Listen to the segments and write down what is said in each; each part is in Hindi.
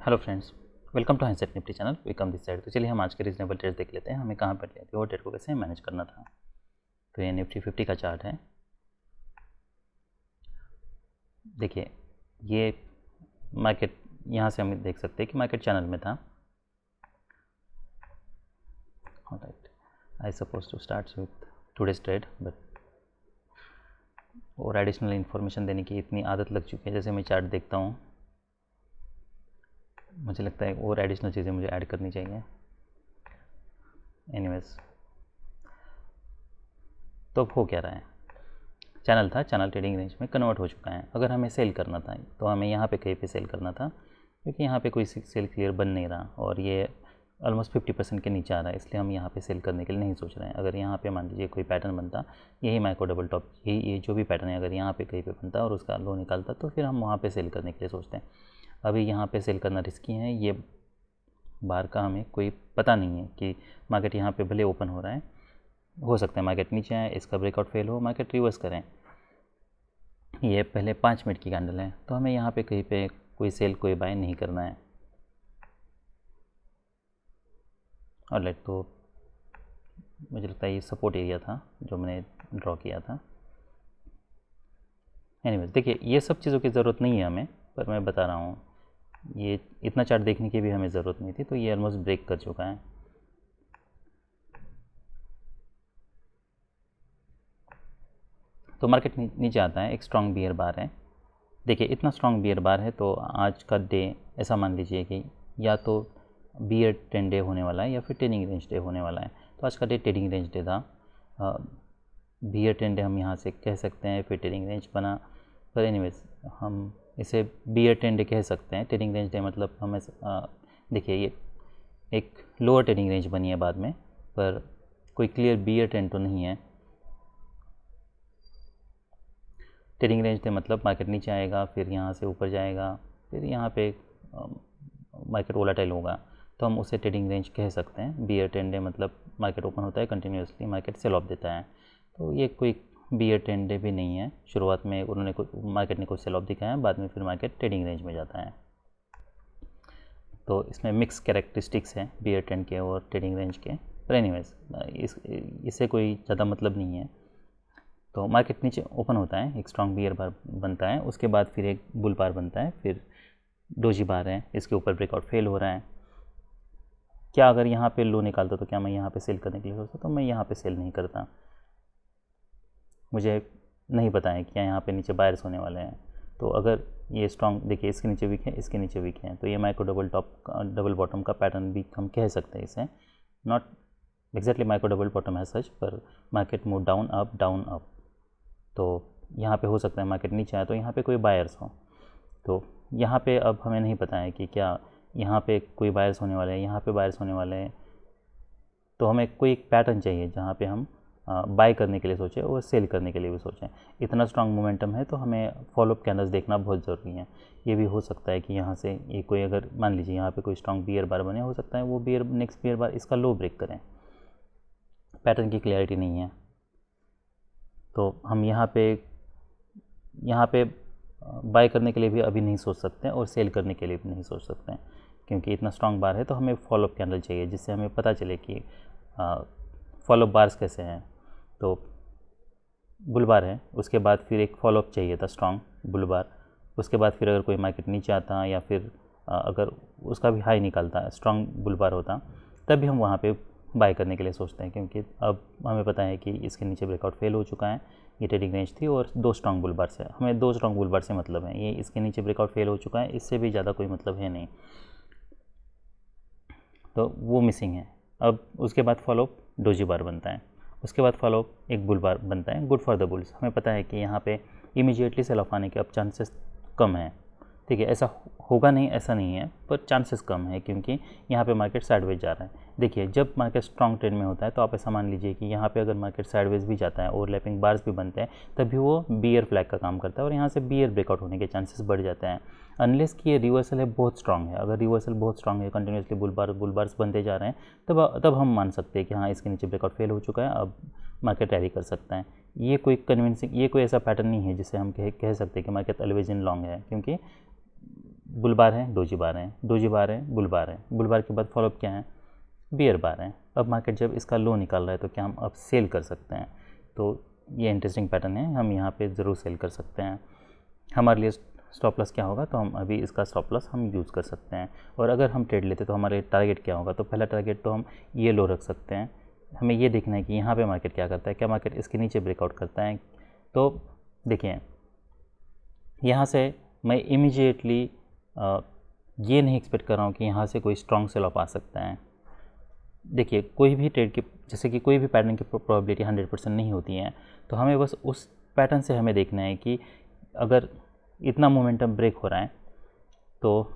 हेलो फ्रेंड्स, वेलकम टू हाइसेट Nifty channel. Welcome this side. तो चलिए हम आज के रीजनेबल ट्रेड देख लेते हैं, हमें कहाँ पर लेते हैं और ट्रेड को कैसे मैनेज करना था। तो ये निफ्टी 50 का चार्ट है। देखिए ये मार्केट, यहाँ से हम देख सकते हैं कि मार्केट चैनल में था। Alright, I suppose to start with today's trade, but और एडिशनल इन्फॉर्मेशन देने की इतनी आदत लग चुकी है। जैसे मैं चार्ट देखता हूँ, मुझे लगता है और एडिशनल चीज़ें मुझे ऐड करनी चाहिए। एनीवेज, तो हो क्या रहा है, चैनल था, चैनल ट्रेडिंग रेंज में कन्वर्ट हो चुका है। अगर हमें सेल करना था तो हमें यहाँ पे कहीं पे सेल करना था, क्योंकि यहाँ पे कोई सेल क्लियर बन नहीं रहा और ये ऑलमोस्ट 50% के नीचे आ रहा है, इसलिए हम यहाँ पे सेल करने के लिए नहीं सोच रहे हैं। अगर यहाँ पे मान लीजिए कोई पैटर्न बनता, यही माइक्रो डबल टॉप, ये जो भी पैटर्न है, अगर यहाँ पे कहीं पे बनता और उसका लो निकालता, तो फिर हम वहाँ पे सेल करने के लिए सोचते हैं। अभी यहाँ पे सेल करना रिस्की है। ये बार का हमें कोई पता नहीं है कि मार्केट यहाँ पे भले ओपन हो रहा है, हो सकता है मार्केट नीचे आए, इसका ब्रेकआउट फेल हो, मार्केट रिवर्स करें। ये पहले 5 मिनट की कैंडल है, तो हमें यहाँ पे कहीं पे कोई सेल कोई बाय नहीं करना है। ऑलराइट, तो मुझे लगता है ये सपोर्ट एरिया था जो मैंने ड्रॉ किया था। एनीवेज, देखिए ये सब चीज़ों की ज़रूरत नहीं है हमें, पर मैं बता रहा हूँ ये इतना चार्ट देखने की भी हमें ज़रूरत नहीं थी। तो ये ऑलमोस्ट ब्रेक कर चुका है। तो मार्केट नीचे आता है, एक स्ट्रॉन्ग बियर बार है। देखिए इतना स्ट्रॉन्ग बियर बार है, तो आज का डे ऐसा मान लीजिए कि या तो बियर 10 डे होने वाला है या फिर ट्रेडिंग रेंज डे होने वाला है। तो आज का डे ट्रेडिंग रेंज डे था। बियर 10 डे हम यहाँ से कह सकते हैं, फिर ट्रेडिंग रेंज बना। पर एनीवेज हम इसे बियर 10 डे कह सकते हैं। ट्रेडिंग रेंज डे मतलब हमें देखिए ये एक लोअर ट्रेडिंग रेंज बनी है बाद में, पर कोई क्लियर बियर ट्रेंड तो नहीं है। ट्रेडिंग रेंज थे मतलब मार्केट नीचे आएगा, फिर यहाँ से ऊपर जाएगा, फिर यहाँ पे मार्केट वोलेटाइल होगा, तो हम उसे ट्रेडिंग रेंज कह सकते हैं। बियर ट्रेंड डे मतलब मार्केट ओपन होता है, कंटिन्यूसली मार्केट सेल ऑफ देता है। तो ये कोई बियर ट्रेंड डे भी नहीं है। शुरुआत में मार्केट ने कुछ सेल ऑफ दिखाया, बाद में फिर मार्केट ट्रेडिंग रेंज में जाता है। तो इसमें मिक्स कैरेक्टरिस्टिक्स हैं बियर ट्रेंड के और ट्रेडिंग रेंज के। पर एनीवेज इससे कोई ज़्यादा मतलब नहीं है। तो मार्केट नीचे ओपन होता है, एक स्ट्रॉन्ग बियर बार बनता है, उसके बाद फिर एक बुल बार बनता है, फिर डोजी बार है, इसके ऊपर ब्रेकआउट फेल हो रहा है। क्या अगर यहाँ पे लो निकालता तो क्या मैं यहाँ पे सेल करने के लिए सोचता? तो मैं यहाँ पे सेल नहीं करता। मुझे नहीं पता है क्या यहाँ पे नीचे बायर्स होने वाले हैं। तो अगर ये स्ट्रॉन्ग, देखिए इसके नीचे वीक है, इसके नीचे वीक है, तो ये micro double top double bottom का पैटर्न भी हम कह सकते हैं इसे। Not exactly micro double bottom है सच, पर मार्केट मूव डाउन अप। तो यहाँ पे हो सकता है मार्केट नीचे आए तो यहाँ पे कोई बायर्स हो। तो यहाँ पे अब हमें नहीं पता है कि क्या यहाँ पे कोई बायर्स होने वाले हैं, यहाँ पे बायर्स होने वाले हैं। तो हमें कोई एक पैटर्न चाहिए जहाँ पे हम बाय करने के लिए सोचें और सेल करने के लिए भी सोचें। इतना स्ट्रांग मोमेंटम है तो हमें फॉलोअप कैंडल्स देखना बहुत ज़रूरी है। ये भी हो सकता है कि यहाँ से ये कोई, अगर मान लीजिए यहाँ पे कोई स्ट्रांग बियर बार बने, हो सकता है वो बियर नेक्स्ट बियर बार इसका लो ब्रेक करें। पैटर्न की क्लियरिटी नहीं है, तो हम यहाँ पे बाय करने के लिए भी अभी नहीं सोच सकते हैं और सेल करने के लिए भी नहीं सोच सकते हैं, क्योंकि इतना स्ट्रांग बार है। तो हमें फॉलोअप कैंडल चाहिए जिससे हमें पता चले कि फॉलोअप बार्स कैसे हैं। तो बुल बार है, उसके बाद फिर एक फॉलोअप चाहिए था स्ट्रांग बुल बार। उसके बाद फिर अगर कोई मार्केट नीचे आता या फिर अगर उसका भी हाई निकलता, स्ट्रांग बुल बार होता, तब भी हम वहाँ पे बाय करने के लिए सोचते हैं, क्योंकि अब हमें पता है कि इसके नीचे ब्रेकआउट फेल हो चुका है। ये ट्रेडिंग रेंज थी और 2 स्ट्रांग बुल बार से, हमें 2 स्ट्रांग बुल बार से मतलब है। ये इसके नीचे ब्रेकआउट फेल हो चुका है, इससे भी ज़्यादा कोई मतलब है नहीं, तो वो मिसिंग है। अब उसके बाद फॉलोअप डोजी बार बनता है, उसके बाद फॉलोअप एक बुल बार बनता है, गुड फॉर द बुल्स। हमें पता है कि यहाँ पे इमीडिएटली सेल ऑफ आने के अब चांसेस कम है। ठीक है, ऐसा होगा नहीं ऐसा नहीं है, पर चांसेस कम है, क्योंकि यहाँ पे मार्केट साइडवेज जा रहा है। देखिए जब मार्केट स्ट्रॉन्ग ट्रेंड में होता है तो आप ऐसा मान लीजिए कि यहाँ पे अगर मार्केट साइडवेज भी जाता है, ओवरलैपिंग बार्स भी बनते हैं, तभी वो बियर फ्लैग का काम करता है और यहाँ से बियर ब्रेकआउट होने के चांसेस बढ़ जाते हैं। अनलेस कि ये रिवर्सल है बहुत स्ट्रॉन्ग है। अगर रिवर्सल बहुत स्ट्रॉन्ग है, कंटिन्यूसली बुल बार्स बनते जा रहे हैं, तब हम मान सकते हैं कि हाँ इसके नीचे ब्रेकआउट फेल हो चुका है, अब मार्केट रैली कर सकता है। ये कोई कन्विंसिंग, ये कोई ऐसा पैटर्न नहीं है जिससे हम कह सकते हैं कि मार्केट ऑलवेज इन लॉन्ग है, क्योंकि बुल बार है, डोजी बार है, डोजी बार है, बुल बार है, बुल बार के बाद फॉलोअप क्या है, बियर बार है। अब मार्केट जब इसका लो निकाल रहा है तो क्या हम अब सेल कर सकते हैं? तो ये इंटरेस्टिंग पैटर्न है, हम यहाँ पे ज़रूर सेल कर सकते हैं। हमारे लिए स्टॉप लॉस क्या होगा, तो हम अभी इसका स्टॉप लॉस हम यूज़ कर सकते हैं। और अगर हम ट्रेड लेते तो हमारे टारगेट क्या होगा, तो पहला टारगेट तो हम ये लो रख सकते हैं। हमें ये देखना है कि यहाँ पे मार्केट क्या करता है, क्या मार्केट इसके नीचे ब्रेकआउट करता है। तो देखिए यहाँ से मैं इमीडिएटली ये नहीं एक्सपेक्ट कर रहा हूँ कि यहाँ से कोई स्ट्रॉन्ग सेल ऑफ आ सकता है। देखिए कोई भी ट्रेड की, जैसे कि कोई भी पैटर्न की प्रोबेबिलिटी 100% नहीं होती है, तो हमें बस उस पैटर्न से हमें देखना है कि अगर इतना मोमेंटम ब्रेक हो रहा है तो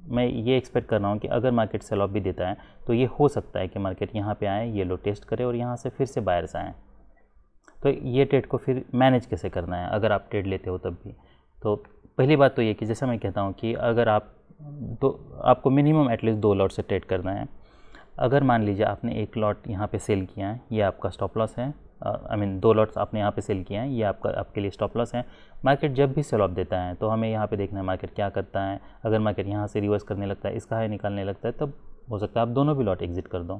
मैं ये एक्सपेक्ट कर रहा हूँ कि अगर मार्केट सेल ऑफ भी देता है तो ये हो सकता है कि मार्केट यहाँ पे आए, ये लो टेस्ट करे और यहाँ से फिर से बायर्स आएँ। तो ये ट्रेड को फिर मैनेज कैसे करना है अगर आप ट्रेड लेते हो तब भी। तो पहली बात तो ये कि जैसा मैं कहता हूँ कि अगर आपको मिनिमम एटलीस्ट 2 लॉट से ट्रेड करना है। अगर मान लीजिए आपने एक लॉट यहाँ पे सेल किया है, ये आपका स्टॉप लॉस है, आई मीन 2 लॉट्स आपने यहाँ पे सेल किया है, ये आपके लिए स्टॉप लॉस है। मार्केट जब भी सेल ऑफ देता है तो हमें यहाँ पे देखना है मार्केट क्या करता है। अगर मार्केट यहाँ से रिवर्स करने लगता है, इसका हाई निकालने लगता है, तब हो सकता है आप दोनों भी लॉट एग्जिट कर दो,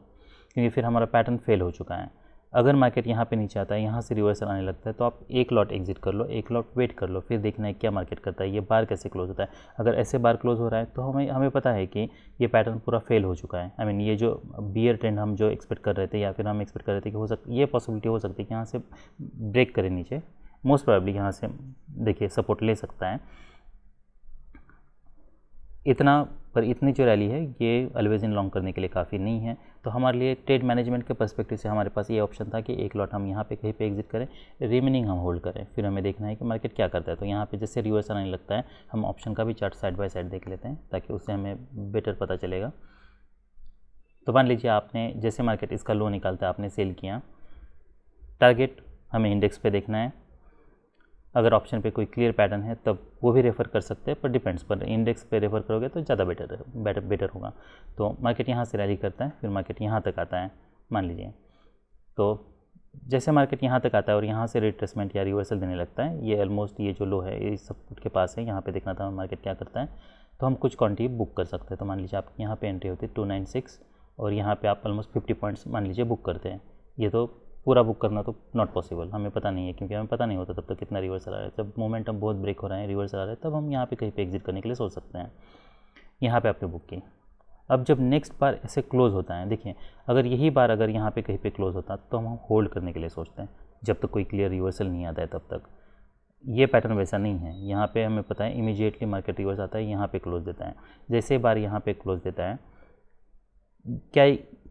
क्योंकि फिर हमारा पैटर्न फेल हो चुका है। अगर मार्केट यहाँ पे नीचे आता है, यहाँ से रिवर्सल आने लगता है, तो आप एक लॉट एग्जिट कर लो, एक लॉट वेट कर लो, फिर देखना है क्या मार्केट करता है, ये बार कैसे क्लोज होता है। अगर ऐसे बार क्लोज हो रहा है तो हमें पता है कि ये पैटर्न पूरा फेल हो चुका है। आई मीन ये जो बियर ट्रेंड हम जो एक्सपेक्ट कर रहे थे, या फिर हम एक्सपेक्ट कर रहे थे कि हो सकता ये पॉसिबिलिटी हो सकती है कि यहाँ से ब्रेक करे नीचे, मोस्ट प्रोबेबली यहाँ से देखिए सपोर्ट ले सकता है इतना, पर इतनी जो रैली है ये ऑलवेज इन लॉन्ग करने के लिए काफ़ी नहीं है। तो हमारे लिए ट्रेड मैनेजमेंट के पर्सपेक्टिव से हमारे पास ये ऑप्शन था कि एक लॉट हम यहाँ पे कहीं पे एग्जिट करें, रिमेनिंग हम होल्ड करें, फिर हमें देखना है कि मार्केट क्या करता है। तो यहाँ पे जैसे रिवर्सल आने लगता है, हम ऑप्शन का भी चार्ट साइड बाय साइड देख लेते हैं ताकि उससे हमें बेटर पता चलेगा। तो मान लीजिए आपने जैसे मार्केट इसका लो निकालता है, आपने सेल किया, टारगेट हमें इंडेक्स पे देखना है। अगर ऑप्शन पे कोई क्लियर पैटर्न है तब वो भी रेफ़र कर सकते हैं, पर डिपेंड्स, पर इंडेक्स पे रेफ़र करोगे तो ज़्यादा बेटर होगा। तो मार्केट यहाँ से रैली करता है, फिर मार्केट यहाँ तक आता है मान लीजिए। तो जैसे मार्केट यहाँ तक आता है और यहाँ से रिट्रेसमेंट या रिवर्सल देने लगता है, ये ऑलमोस्ट ये जो लो है इस सपोर्ट के पास है, यहाँ पे देखना था मार्केट क्या करता है। तो हम कुछ क्वांटिटी बुक कर सकते हैं। तो मान लीजिए आप यहाँ पे एंट्री होती है 296 और यहाँ पे आप ऑलमोस्ट 50 पॉइंट्स मान लीजिए बुक करते हैं। ये तो पूरा बुक करना तो नॉट पॉसिबल, हमें पता नहीं है, क्योंकि हमें पता नहीं होता तब तक कितना रिवर्सल आ रहा है। जब मोमेंटम बहुत ब्रेक हो रहा है, रिवर्सल आ रहा है, तब हम यहाँ पे कहीं पे एग्जिट करने के लिए सोच सकते हैं। यहाँ पे आपने बुक की। अब जब नेक्स्ट बार ऐसे क्लोज होता है, देखिए अगर यही बार अगर यहाँ पे कहीं पे क्लोज होता तो हम होल्ड करने के लिए सोचते हैं जब तक कोई क्लियर रिवर्सल नहीं आता है तब तक। ये पैटर्न वैसा नहीं है, यहाँ पे हमें पता है इमीडिएटली मार्केट रिवर्स आता है, यहाँ पे क्लोज देता है। जैसे बार यहाँ पे क्लोज देता है,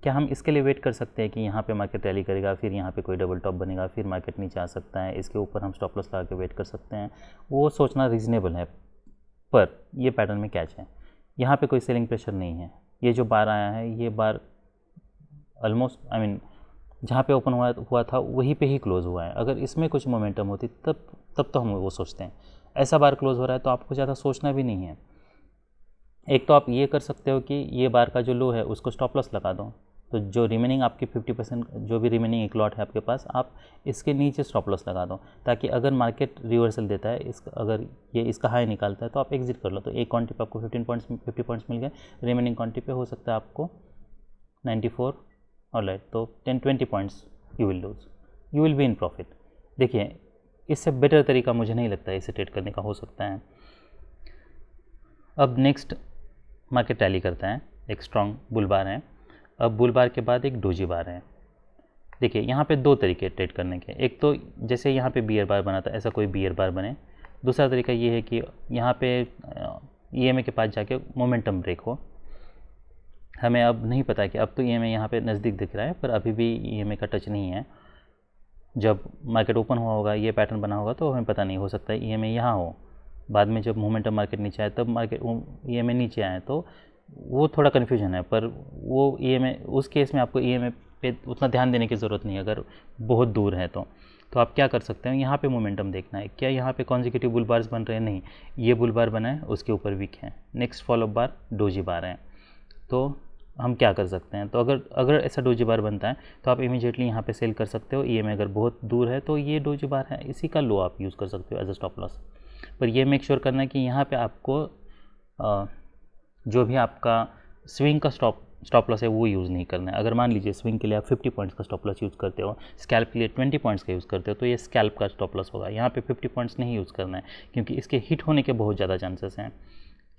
क्या हम इसके लिए वेट कर सकते हैं कि यहाँ पे मार्केट रैली करेगा, फिर यहाँ पे कोई डबल टॉप बनेगा, फिर मार्केट नीचे आ सकता है, इसके ऊपर हम स्टॉप लॉस लगा के वेट कर सकते हैं? वो सोचना रीज़नेबल है, पर ये पैटर्न में कैच है, यहाँ पे कोई सेलिंग प्रेशर नहीं है। ये जो बार आया है, ये बार ऑलमोस्ट आई मीन जहाँ पे ओपन हुआ था वहीं पे ही क्लोज़ हुआ है। अगर इसमें कुछ मोमेंटम होती तब तो हम वो सोचते हैं। ऐसा बार क्लोज़ हो रहा है तो आपको ज़्यादा सोचना भी नहीं है। एक तो आप ये कर सकते हो कि ये बार का जो लो है उसको स्टॉप लॉस लगा दो, तो जो रिमेनिंग आपकी 50% जो भी रिमेनिंग एक लॉट है आपके पास, आप इसके नीचे स्टॉप लॉस लगा दो, ताकि अगर मार्केट रिवर्सल देता है, अगर ये इसका हाई निकालता है तो आप एग्जिट कर लो। तो एक क्वांटिटी पे आपको 50 पॉइंट्स मिल गए, रिमेनिंग क्वांटिटी पे हो सकता है आपको 94 और लाइट, तो 10-20 points you will lose, you will be in profit. देखिए इससे बेटर तरीका मुझे नहीं लगता है इसे ट्रेड करने का हो सकता है। अब नेक्स्ट मार्केट रैली करता है, एक स्ट्रॉन्ग बुल बार है। अब बुल बार के बाद एक डोजी बार है। देखिए यहाँ पे 2 तरीके ट्रेड करने के, एक तो जैसे यहाँ पे बियर बार बना था ऐसा कोई बियर बार बने। दूसरा तरीका ये है कि यहाँ पे EMA के पास जाके मोमेंटम ब्रेक हो। हमें अब नहीं पता कि अब तो EMA यहाँ पे नज़दीक दिख रहा है, पर अभी भी EMA का टच नहीं है। जब मार्केट ओपन हुआ होगा, ये पैटर्न बना होगा, तो हमें पता नहीं, हो सकता है EMA यहाँ हो। बाद में जब मोमेंटम मार्केट नीचे आए तब मार्केट EMA नीचे आए, तो वो थोड़ा कन्फ्यूजन है। पर वो EMA उस केस में आपको EMA पे उतना ध्यान देने की ज़रूरत नहीं है अगर बहुत दूर है तो आप क्या कर सकते हैं, यहाँ पे मोमेंटम देखना है, क्या यहाँ पे कॉन्जिक्यूटिव बुल बार्स बन रहे हैं? नहीं, ये बुल बार बना है, उसके ऊपर वीक है, नेक्स्ट फॉलोअप बार डोजी बार है। तो हम क्या कर सकते हैं, तो अगर ऐसा डोजी बार बनता है तो आप इमीडिएटली यहाँ पे सेल कर सकते हो। EMA अगर बहुत दूर है तो ये डोजी बार है, इसी का लो आप यूज़ कर सकते हो एज अ स्टॉप लॉस। पर ये मेक श्योर करना है कि यहाँ पे आपको जो भी आपका स्विंग का स्टॉप लॉस है वो यूज़ नहीं करना है। अगर मान लीजिए स्विंग के लिए आप 50 पॉइंट्स का स्टॉप लॉस यूज़ करते हो, स्कैल्प के लिए 20 पॉइंट्स का यूज़ करते हो, तो ये स्कैल्प का स्टॉप लॉस होगा। यहाँ पे 50 पॉइंट्स नहीं यूज़ करना है, क्योंकि इसके हिट होने के बहुत ज़्यादा चांसेस हैं।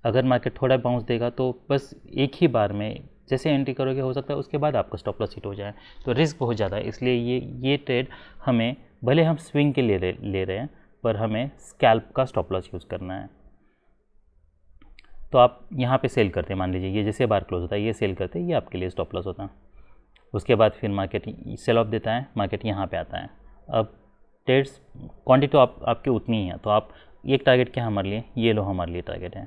अगर मार्केट थोड़ा बाउंस देगा तो बस एक ही बार में जैसे एंट्री करोगे हो सकता है उसके बाद आपका स्टॉप लॉस हिट हो जाए, तो रिस्क बहुत ज़्यादा है। इसलिए ये ट्रेड हमें, भले हम स्विंग के लिए ले रहे हैं, पर हमें स्कैल्प का स्टॉप लॉस यूज़ करना है। तो आप यहाँ पे सेल करते हैं, मान लीजिए ये जैसे बार क्लोज होता है ये सेल करते हैं, ये आपके लिए स्टॉप लॉस होता है। उसके बाद फिर मार्केट सेल ऑफ देता है, मार्केट यहाँ पे आता है। अब ट्रेड्स क्वांटिटी तो आपकी उतनी ही है, तो आप एक टारगेट क्या हमारे लिए, ये लो हमारे लिए टारगेट है।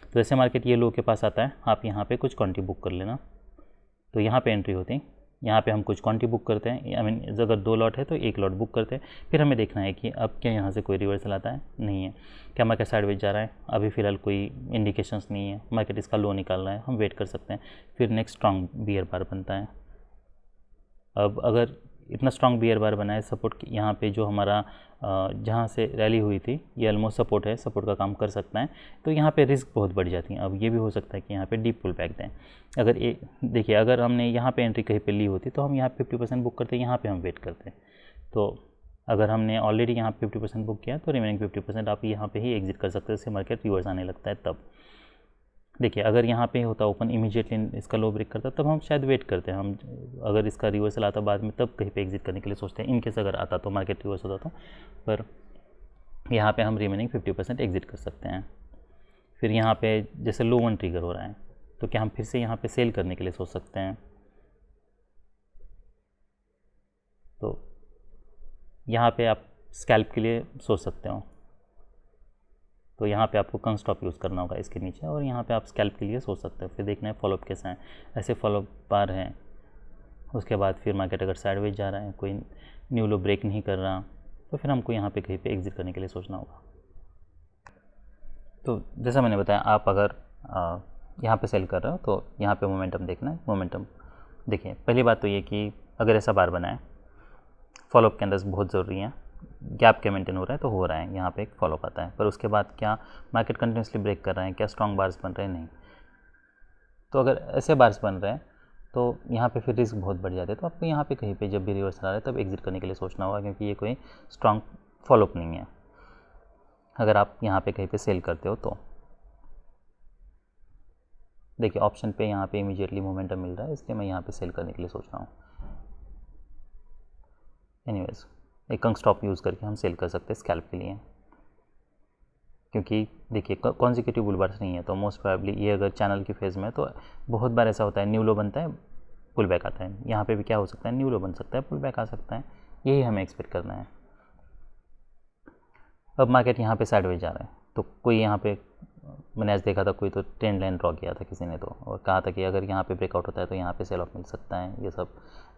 तो जैसे मार्केट ये लो के पास आता है, आप यहाँ पे कुछ क्वांटिटी बुक कर लेना, तो यहाँ पे एंट्री होती है। यहाँ पे हम कुछ क्वांटिटी बुक करते हैं, आई मीन अगर 2 लॉट है तो 1 लॉट बुक करते हैं। फिर हमें देखना है कि अब क्या यहाँ से कोई रिवर्सल आता है, नहीं है। क्या मार्केट साइडवेज जा रहा है, अभी फ़िलहाल कोई इंडिकेशंस नहीं है, मार्केट इसका लो निकाल रहा है, हम वेट कर सकते हैं। फिर नेक्स्ट स्ट्रॉन्ग बियर बार बनता है। अब अगर इतना स्ट्रॉन्ग बियर बार बना है, सपोर्ट यहाँ पे जो हमारा जहाँ से रैली हुई थी ये ऑलमोस्ट सपोर्ट है, सपोर्ट का काम कर सकता है, तो यहाँ पे रिस्क बहुत बढ़ जाती है। अब ये भी हो सकता है कि यहाँ पे डीप पुल बैक दें। अगर ये देखिए, अगर हमने यहाँ पे एंट्री कहीं पे ली होती तो हम यहाँ 50% बुक करते, यहाँ पे हम वेट करते। तो अगर हमने ऑलरेडी यहाँ 50% बुक किया तो रिमेनिंग 50% आप यहाँ पे ही एग्जिट कर सकते हो, जैसे मार्केट रिवर्स आने लगता है तब। देखिए अगर यहाँ पे होता ओपन इमीडिएटली इसका लो ब्रेक करता तब हम शायद वेट करते हैं, हम अगर इसका रिवर्सल आता बाद में तब कहीं पे एग्जिट करने के लिए सोचते हैं, इनकेस अगर आता तो मार्केट रिवर्स होता तो। पर यहाँ पे हम रिमेनिंग 50% एग्जिट कर सकते हैं। फिर यहाँ पे जैसे लो वन ट्रिगर हो रहा है तो क्या हम फिर से यहाँ पे सेल करने के लिए सोच सकते हैं। तो यहाँ पे आप स्कैल्प के लिए सोच सकते हो, तो यहाँ पे आपको कम स्टॉप यूज़ करना होगा इसके नीचे, और यहाँ पे आप स्कैल्प के लिए सोच सकते हो। फिर देखना है फॉलोअप कैसा है, ऐसे फॉलोअप बार है। उसके बाद फिर मार्केट अगर साइडवेज जा रहा है, कोई न्यू लो ब्रेक नहीं कर रहा, तो फिर हमको यहाँ पे कहीं पे एग्जिट करने के लिए सोचना होगा। तो जैसा मैंने बताया, आप अगर यहाँ पे सेल कर रहे हो तो यहाँ पे मोमेंटम देखना है। मोमेंटम देखिए, पहली बात तो ये कि अगर ऐसा बार बना है, फॉलोअप कैंडल्स बहुत ज़रूरी हैं। गैप क्या मेंटेन हो रहा है तो हो रहा है, यहाँ पे एक फॉलोअप आता है, पर उसके बाद क्या मार्केट कंटिन्यूसली ब्रेक कर रहे हैं, क्या स्ट्रॉन्ग बार्स बन रहे हैं, नहीं। तो अगर ऐसे बार्स बन रहे हैं तो यहाँ पे फिर रिस्क बहुत बढ़ जाते हैं। तो आपको यहाँ पे कहीं पे जब भी रिवर्सल आ रहा है तब एग्जिट करने के लिए सोचना होगा, क्योंकि ये कोई स्ट्रॉन्ग फॉलोअप नहीं है अगर आप यहाँ पे कहीं पे सेल करते हो तो। देखिए ऑप्शन पे यहाँ पे इमीडिएटली मोमेंटम मिल रहा है, इसलिए मैं यहाँ पे सेल करने के लिए सोच रहा हूँ। एनीवेज, एक कंग स्टॉप यूज़ करके हम सेल कर सकते हैं स्कैल्प के लिए, क्योंकि देखिए कॉन्जिक्यूटिव बुल बार्स नहीं है, तो मोस्ट प्रोबेबली ये अगर चैनल की फेज़ में, तो बहुत बार ऐसा होता है न्यू लो बनता है, पुल बैक आता है। यहाँ पे भी क्या हो सकता है, न्यू लो बन सकता है, पुल बैक आ सकता है, यही हमें एक्सपेक्ट करना है। अब मार्केट यहाँ पे साइडवेज जा रहा है, तो कोई यहाँ पे मैंने आज देखा था, कोई तो ट्रेंड लाइन ड्रॉ किया था किसी ने, तो और कहा था कि अगर यहाँ पे ब्रेकआउट होता है तो यहाँ पे सेल ऑफ मिल सकता है। ये सब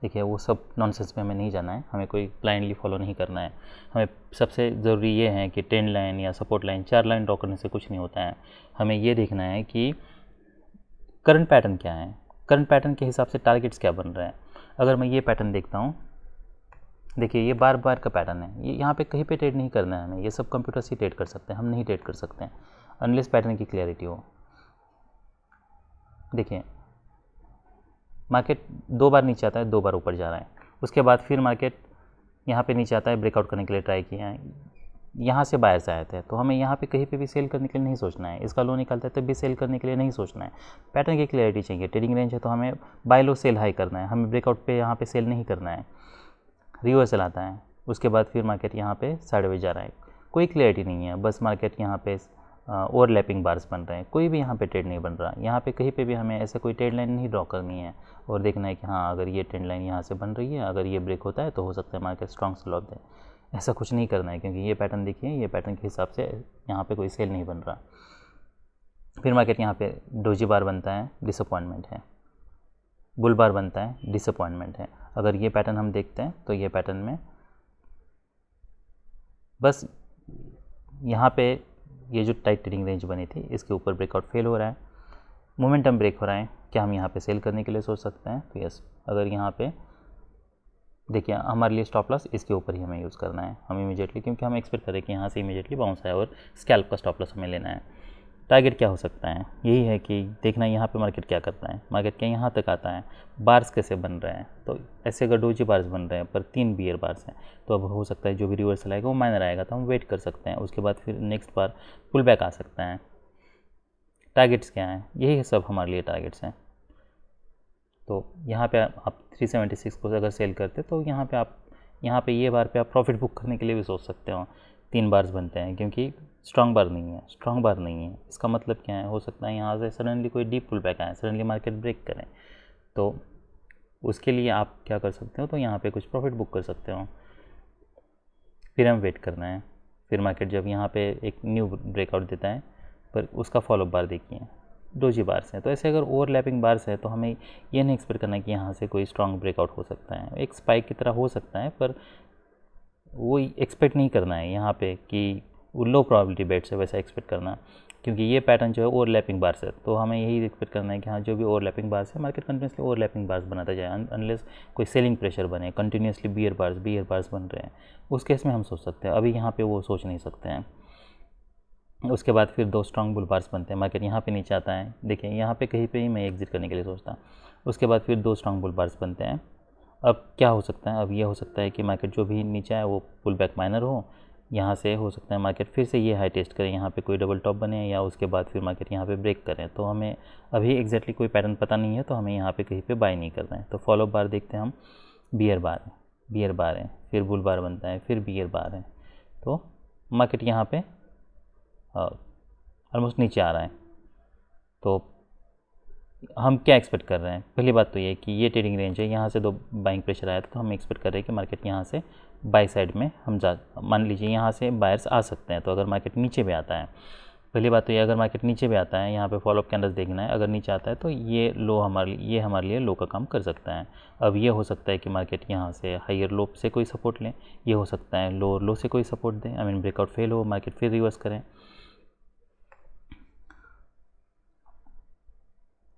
देखिए, वो सब नॉनसेंस में हमें नहीं जाना है, हमें कोई ब्लाइंडली फॉलो नहीं करना है। हमें सबसे ज़रूरी ये है कि ट्रेंड लाइन या सपोर्ट लाइन, 4 लाइन ड्रॉ करने से कुछ नहीं होता है। हमें ये देखना है कि करंट पैटर्न क्या है, करंट पैटर्न के हिसाब से टारगेट्स क्या बन रहे हैं। अगर मैं ये पैटर्न देखता हूँ, देखिए ये बार बार का पैटर्न है, ये यहाँ पे कहीं पे ट्रेड नहीं करना है हमें, ये सब कंप्यूटर से ट्रेड कर सकते हैं, हम नहीं ट्रेड कर सकते हैं अनलेस पैटर्न की क्लैरिटी हो। देखिए मार्केट 2 बार नीचे आता है, 2 बार ऊपर जा रहा है, उसके बाद फिर मार्केट यहाँ पे नीचे आता है, ब्रेकआउट करने के लिए ट्राई किया है, यहाँ से बायर्स आए थे, तो हमें यहाँ पे कहीं पे भी सेल करने के लिए नहीं सोचना है। इसका लो निकलता है तब भी सेल करने के लिए नहीं सोचना है। पैटर्न की क्लैरिटी चाहिए। ट्रेडिंग रेंज है तो हमें बाय लो सेल हाई करना है, हमें ब्रेकआउट पे यहाँ पे सेल नहीं करना है। रिवर्सल आता है, उसके बाद फिर मार्केट यहाँ पे साइडवेज जा रहा है, कोई क्लैरिटी नहीं है, बस मार्केट यहाँ पे ओवरलैपिंग बार्स बन रहे हैं, कोई भी यहाँ पे ट्रेड नहीं बन रहा। यहाँ पे कहीं पे भी हमें ऐसे कोई ट्रेड लाइन नहीं ड्रॉ करनी है और देखना है कि हाँ अगर ये ट्रेंड लाइन यहाँ से बन रही है, अगर ये ब्रेक होता है तो हो सकता है मार्केट स्ट्रॉन्ग सेल ऑफ दे। ऐसा कुछ नहीं करना है, क्योंकि ये पैटर्न देखिए, ये पैटर्न के हिसाब से यहाँ पे कोई सेल नहीं बन रहा। फिर मार्केट यहाँ पे डोजी बार बनता है, डिसअपॉइंटमेंट है, बुल बार बनता है, डिसअपॉइंटमेंट है। अगर ये पैटर्न हम देखते हैं तो ये पैटर्न में बस यहाँ पे ये जो टाइट ट्रेडिंग रेंज बनी थी इसके ऊपर ब्रेकआउट फेल हो रहा है, मोमेंटम ब्रेक हो रहा है, क्या हम यहाँ पे सेल करने के लिए सोच सकते हैं? तो यस, अगर यहाँ पे देखिए हमारे लिए स्टॉप लॉस इसके ऊपर ही हमें यूज़ करना है, हम इमीडिएटली, क्योंकि हम एक्सपेक्ट करें कि यहाँ से इमीडिएटली बाउंस आए और स्कैल्प का स्टॉप लॉस हमें लेना है। टारगेट क्या हो सकता है, यही है कि देखना यहाँ पे मार्केट क्या करता है, मार्केट क्या यहाँ तक आता है, बार्स कैसे बन रहे हैं। तो ऐसे अगर डोजी बार्स बन रहे हैं पर 3 बियर बार्स हैं तो अब हो सकता है जो भी रिवर्सल आएगा वो माइनर आएगा, तो हम वेट कर सकते हैं, उसके बाद फिर नेक्स्ट बार पुल बैक आ सकता है। टारगेट्स क्या हैं, यही सब हमारे लिए टारगेट्स हैं। तो यहाँ पे आप 376 को अगर सेल करते तो यहाँ पे ये बार पे आप प्रॉफिट बुक करने के लिए भी सोच सकते हो। 3 बार्स बनते हैं क्योंकि स्ट्रॉन्ग बार नहीं है। इसका मतलब क्या है, हो सकता है यहाँ से सडनली कोई डीप पुल बैक आए, सडनली मार्केट ब्रेक करें, तो उसके लिए आप क्या कर सकते हो, तो यहाँ पे कुछ प्रॉफिट बुक कर सकते हो। फिर हम वेट करना है, फिर मार्केट जब यहाँ पे एक न्यू ब्रेकआउट देता है पर उसका फॉलोअप बार देखिए, डोजी बार्स हैं। तो ऐसे अगर ओवरलैपिंग बार्स है तो हमें ये नहीं एक्सपेक्ट करना कि यहाँ से कोई स्ट्रॉन्ग ब्रेकआउट हो सकता है, एक स्पाइक की तरह हो सकता है, पर वो एक्सपेक्ट नहीं करना है यहाँ पे कि वो लो प्रोबेबिलिटी बेट्स है वैसा एक्सपेक्ट करना, क्योंकि ये पैटर्न जो है ओवरलैपिंग बार्स है। तो हमें यही एक्सपेक्ट करना है कि हाँ जो भी ओवरलैपिंग बार्स है मार्केट कंटिन्यूसली ओवरलैपिंग बार्स बनाता जाए, अनलेस कोई सेलिंग प्रेशर बने, कंटिन्यूसली बियर बार्स बन रहे हैं, उस केस में हम सोच सकते हैं। अभी यहाँ पे वो सोच नहीं सकते हैं। उसके बाद फिर 2 स्ट्रॉन्ग बुल बार्स बनते हैं, मार्केट यहाँ पे नीचे आता है, देखिए यहाँ पे कहीं पे ही मैं एग्जिट करने के लिए सोचता हूँ। उसके बाद फिर 2 स्ट्रॉन्ग बुल बार्स बनते हैं। अब क्या हो सकता है, अब ये हो सकता है कि मार्केट जो भी नीचे है वो पुल बैक माइनर हो, यहाँ से हो सकता है मार्केट फिर से ये हाई टेस्ट करें, यहाँ पे कोई डबल टॉप बने, या उसके बाद फिर मार्केट यहाँ पे ब्रेक करें। तो हमें अभी एग्जैक्टली कोई पैटर्न पता नहीं है, तो हमें यहाँ पे कहीं पे बाय नहीं करना है। तो फॉलो बार देखते हैं हम, बियर बार है, फिर बुल बार बनता है, फिर बियर बार है, तो मार्केट यहाँ पे ऑलमोस्ट नीचे आ रहा है। तो हम क्या एक्सपेक्ट कर रहे हैं, पहली बात तो ये कि ये ट्रेडिंग रेंज है, यहाँ से 2 बाइंग प्रेशर आया था, तो हम एक्सपेक्ट कर रहे हैं कि मार्केट यहाँ से बाई साइड में हम मान लीजिए यहाँ से बायर्स आ सकते हैं। तो अगर मार्केट नीचे भी आता है, पहली बात तो ये, अगर मार्केट नीचे भी आता है, यहाँ पे फॉलोअप कैंडल्स देखना है, अगर नीचे आता है तो ये लो हमारे लिए लो का काम कर सकता है। अब ये हो सकता है कि मार्केट यहाँ से हायर लो से कोई सपोर्ट लें, ये हो सकता है लोअर लो से कोई सपोर्ट दें, आई मीन ब्रेकआउट फेल हो, मार्केट फिर रिवर्स करें।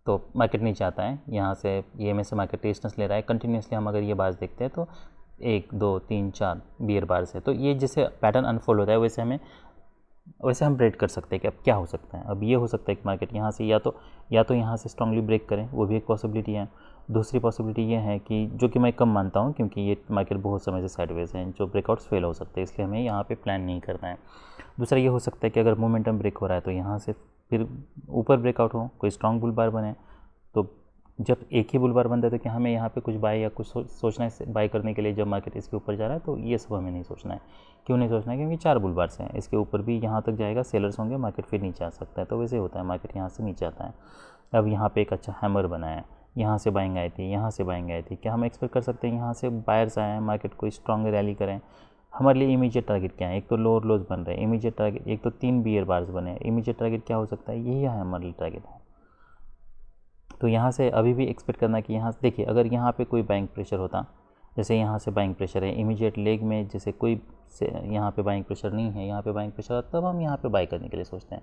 तो मार्केट नीचे आता है, यहाँ से ये में से मार्केट रेजिस्टेंस ले रहा है कंटिन्यूसली। हम अगर ये बार्स देखते हैं तो 1 2 3 4 बियर बार्स है। तो ये जैसे पैटर्न अनफोल्ड होता है वैसे हम रेड कर सकते हैं कि अब क्या हो सकता है। अब ये हो सकता है कि मार्केट यहाँ से या तो यहाँ से स्ट्रांगली ब्रेक करें, वो भी एक पॉसिबिलिटी है। दूसरी पॉसिबिलिटी ये है कि जो कि मैं कम मानता हूँ, क्योंकि ये मार्केट बहुत समय से साइडवेज है, जो ब्रेकआउट्स फेल हो सकते हैं, इसलिए हमें यहाँ पे प्लान नहीं करना है। दूसरा ये हो सकता है कि अगर मोमेंटम ब्रेक हो रहा है तो यहाँ से फिर ऊपर ब्रेकआउट हो, कोई स्ट्रॉन्ग बुल बार बने। तो जब एक ही बुल बार बनता है तो क्या हमें यहाँ पे कुछ बाय या कुछ सोचना है बाय करने के लिए, जब मार्केट इसके ऊपर जा रहा है? तो ये सब हमें नहीं सोचना है। क्यों नहीं सोचना है? क्योंकि 4 बुल बार्स हैं, इसके ऊपर भी यहाँ तक जाएगा, सेलर्स होंगे, मार्केट फिर नीचे आ सकता है। तो वैसे होता है, मार्केट यहाँ से नीचे आता है। अब यहाँ पे एक अच्छा हैमर बना है, यहाँ से बाइंग आई थी, यहाँ से बाइंग आई थी, क्या हम एक्सपेक्ट कर सकते हैं यहाँ से बायर्स आए हैं, मार्केट कोई स्ट्रॉन्ग रैली करें? हमारे लिए इमीडिएट टारगेट क्या है? एक तो लोअर लोज बन रहे हैं, इमीडिएट टारगेट, एक तो 3 बियर बार्स बने हैं, इमीडिएट टारगेट क्या हो सकता है? यही है हमारे लिए टारगेट है। तो यहाँ से अभी भी एक्सपेक्ट करना कि यहाँ से देखिए, अगर यहाँ पे कोई बाइंग प्रेशर होता, जैसे यहाँ से बाइंग प्रेशर है इमीडिएट लेग में, जैसे कोई से यहाँ पे बाइंग प्रेशर नहीं है, यहाँ पे बाइंग प्रेशर है, तब हम यहाँ पे बाय करने के लिए सोचते हैं।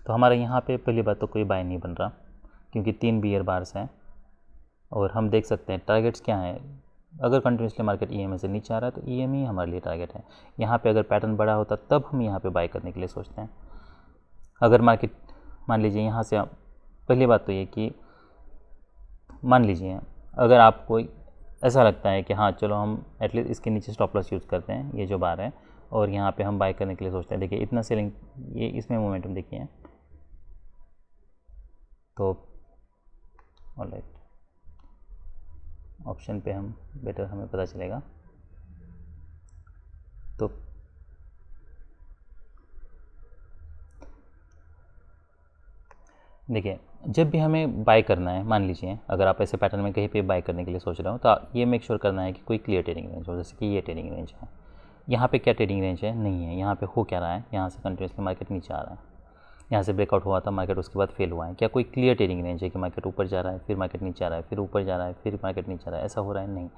तो हमारा यहाँ पे पहली बात तो कोई बाय नहीं बन रहा, क्योंकि 3 बियर बार्स हैं। और हम देख सकते हैं टारगेट्स क्या हैं। अगर कंटिन्यूसली मार्केट EMA से नीचे आ रहा है तो EMA ही हमारे लिए टारगेट है। यहाँ पे अगर पैटर्न बड़ा होता तब हम यहाँ पे बाय करने के लिए सोचते हैं। अगर मार्केट मान लीजिए यहाँ से, पहली बात तो ये कि मान लीजिए अगर आपको ऐसा लगता है कि हाँ चलो हम एटलीस्ट इसके नीचे स्टॉप लॉस यूज़ करते हैं, ये जो बार है, और यहाँ पे हम बाय करने के लिए सोचते हैं। देखिए इतना सेलिंग, ये इसमें मोमेंटम देखिए, तो ऑलराइट ऑप्शन पे हम बेटर हमें पता चलेगा। तो देखिए जब भी हमें बाय करना है, मान लीजिए अगर आप ऐसे पैटर्न में कहीं पे बाय करने के लिए सोच रहे हो, तो ये मेक श्योर करना है कि कोई क्लियर ट्रेडिंग रेंज हो। जैसे कि ये ट्रेडिंग रेंज है, यहाँ पे क्या ट्रेडिंग रेंज है? नहीं है। यहाँ पे हो क्या रहा है? यहाँ से कंटिन्यूसली मार्केट नीचे आ रहा है, यहाँ से ब्रेकआउट हुआ था मार्केट, उसके बाद फेल हुआ है। क्या कोई क्लियर ट्रेडिंग रेंज है कि मार्केट ऊपर जा रहा है, फिर मार्केट नीचे आ रहा है, फिर ऊपर जा रहा है, फिर मार्केट नीचे आ रहा है? ऐसा हो रहा है? नहीं।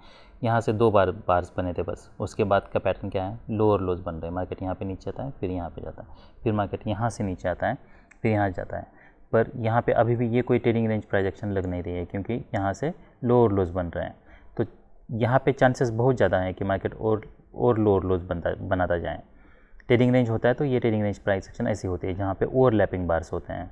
यहाँ से 2 बार्स बने थे बस, उसके बाद का पैटर्न क्या है? लोअर लोज बन रहे हैं। मार्केट यहाँ पे नीचे आता है, फिर यहाँ पे जाता है, फिर मार्केट यहाँ से नीचे आता है, फिर यहाँ जाता है। पर यहाँ पे अभी भी ये कोई ट्रेडिंग रेंज प्रोजेक्शन लग नहीं रही है, क्योंकि यहाँ से लोअर लोज बन रहे हैं। तो यहाँ पे चांसेस बहुत ज़्यादा हैं कि मार्केट और लोअर लोज बनाता जाए। ट्रेडिंग रेंज होता है तो ये ट्रेडिंग रेंज प्राइस एक्शन ऐसी होती है जहाँ पे ओवरलैपिंग बार्स होते हैं।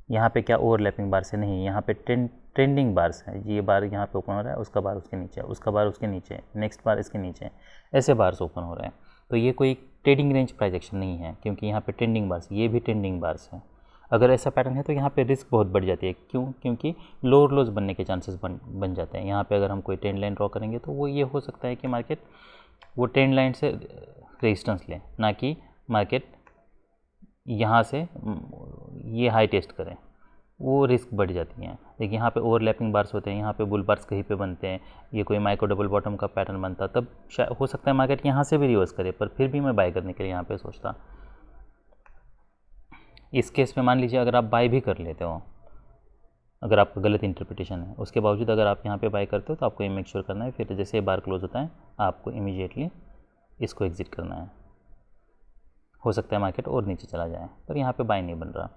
यहाँ पे क्या ओवरलैपिंग बार्स है, नहीं, यहाँ पे ट्रेंडिंग बार्स है। ये बार यहाँ पे ओपन हो रहा है, उसका बार उसके नीचे, उसका बार उसके नीचे, नेक्स्ट बार इसके नीचे, ऐसे बार्स ओपन हो रहे हैं। तो ये कोई ट्रेडिंग रेंज प्राइस एक्शन नहीं है, क्योंकि यहाँ पे ट्रेंडिंग बार्स, ये भी ट्रेंडिंग बार्स है। अगर ऐसा पैटर्न है तो यहाँ पे रिस्क बहुत बढ़ जाती है। क्यों? क्योंकि लोअर लोज बनने के चांसेस बन जाते हैं। यहाँ पे अगर हम कोई ट्रेंड लाइन ड्रॉ करेंगे तो वो ये हो सकता है कि मार्केट वो ट्रेंड लाइन से रेजिस्टेंस ले, ना कि मार्केट यहाँ से ये हाई टेस्ट करें, वो रिस्क बढ़ जाती हैं। देखिए यहाँ पे ओवरलैपिंग बार्स होते हैं, यहाँ पे बुल बार्स कहीं पे बनते हैं, ये कोई माइक्रो डबल बॉटम का पैटर्न बनता, तब हो सकता है मार्केट यहाँ से भी रिवर्स करे, पर फिर भी मैं बाय करने के लिए यहाँ पे सोचता। इस केस में मान लीजिए अगर आप बाय भी कर लेते हो, अगर आपका गलत इंटरप्रिटेशन है, उसके बावजूद अगर आप यहाँ पे बाय करते हो तो आपको ये मेक श्योर करना है, फिर जैसे बार क्लोज होता है आपको इमीडिएटली इसको एग्जिट करना है। हो सकता है मार्केट और नीचे चला जाए, पर यहाँ पे बाय नहीं बन रहा,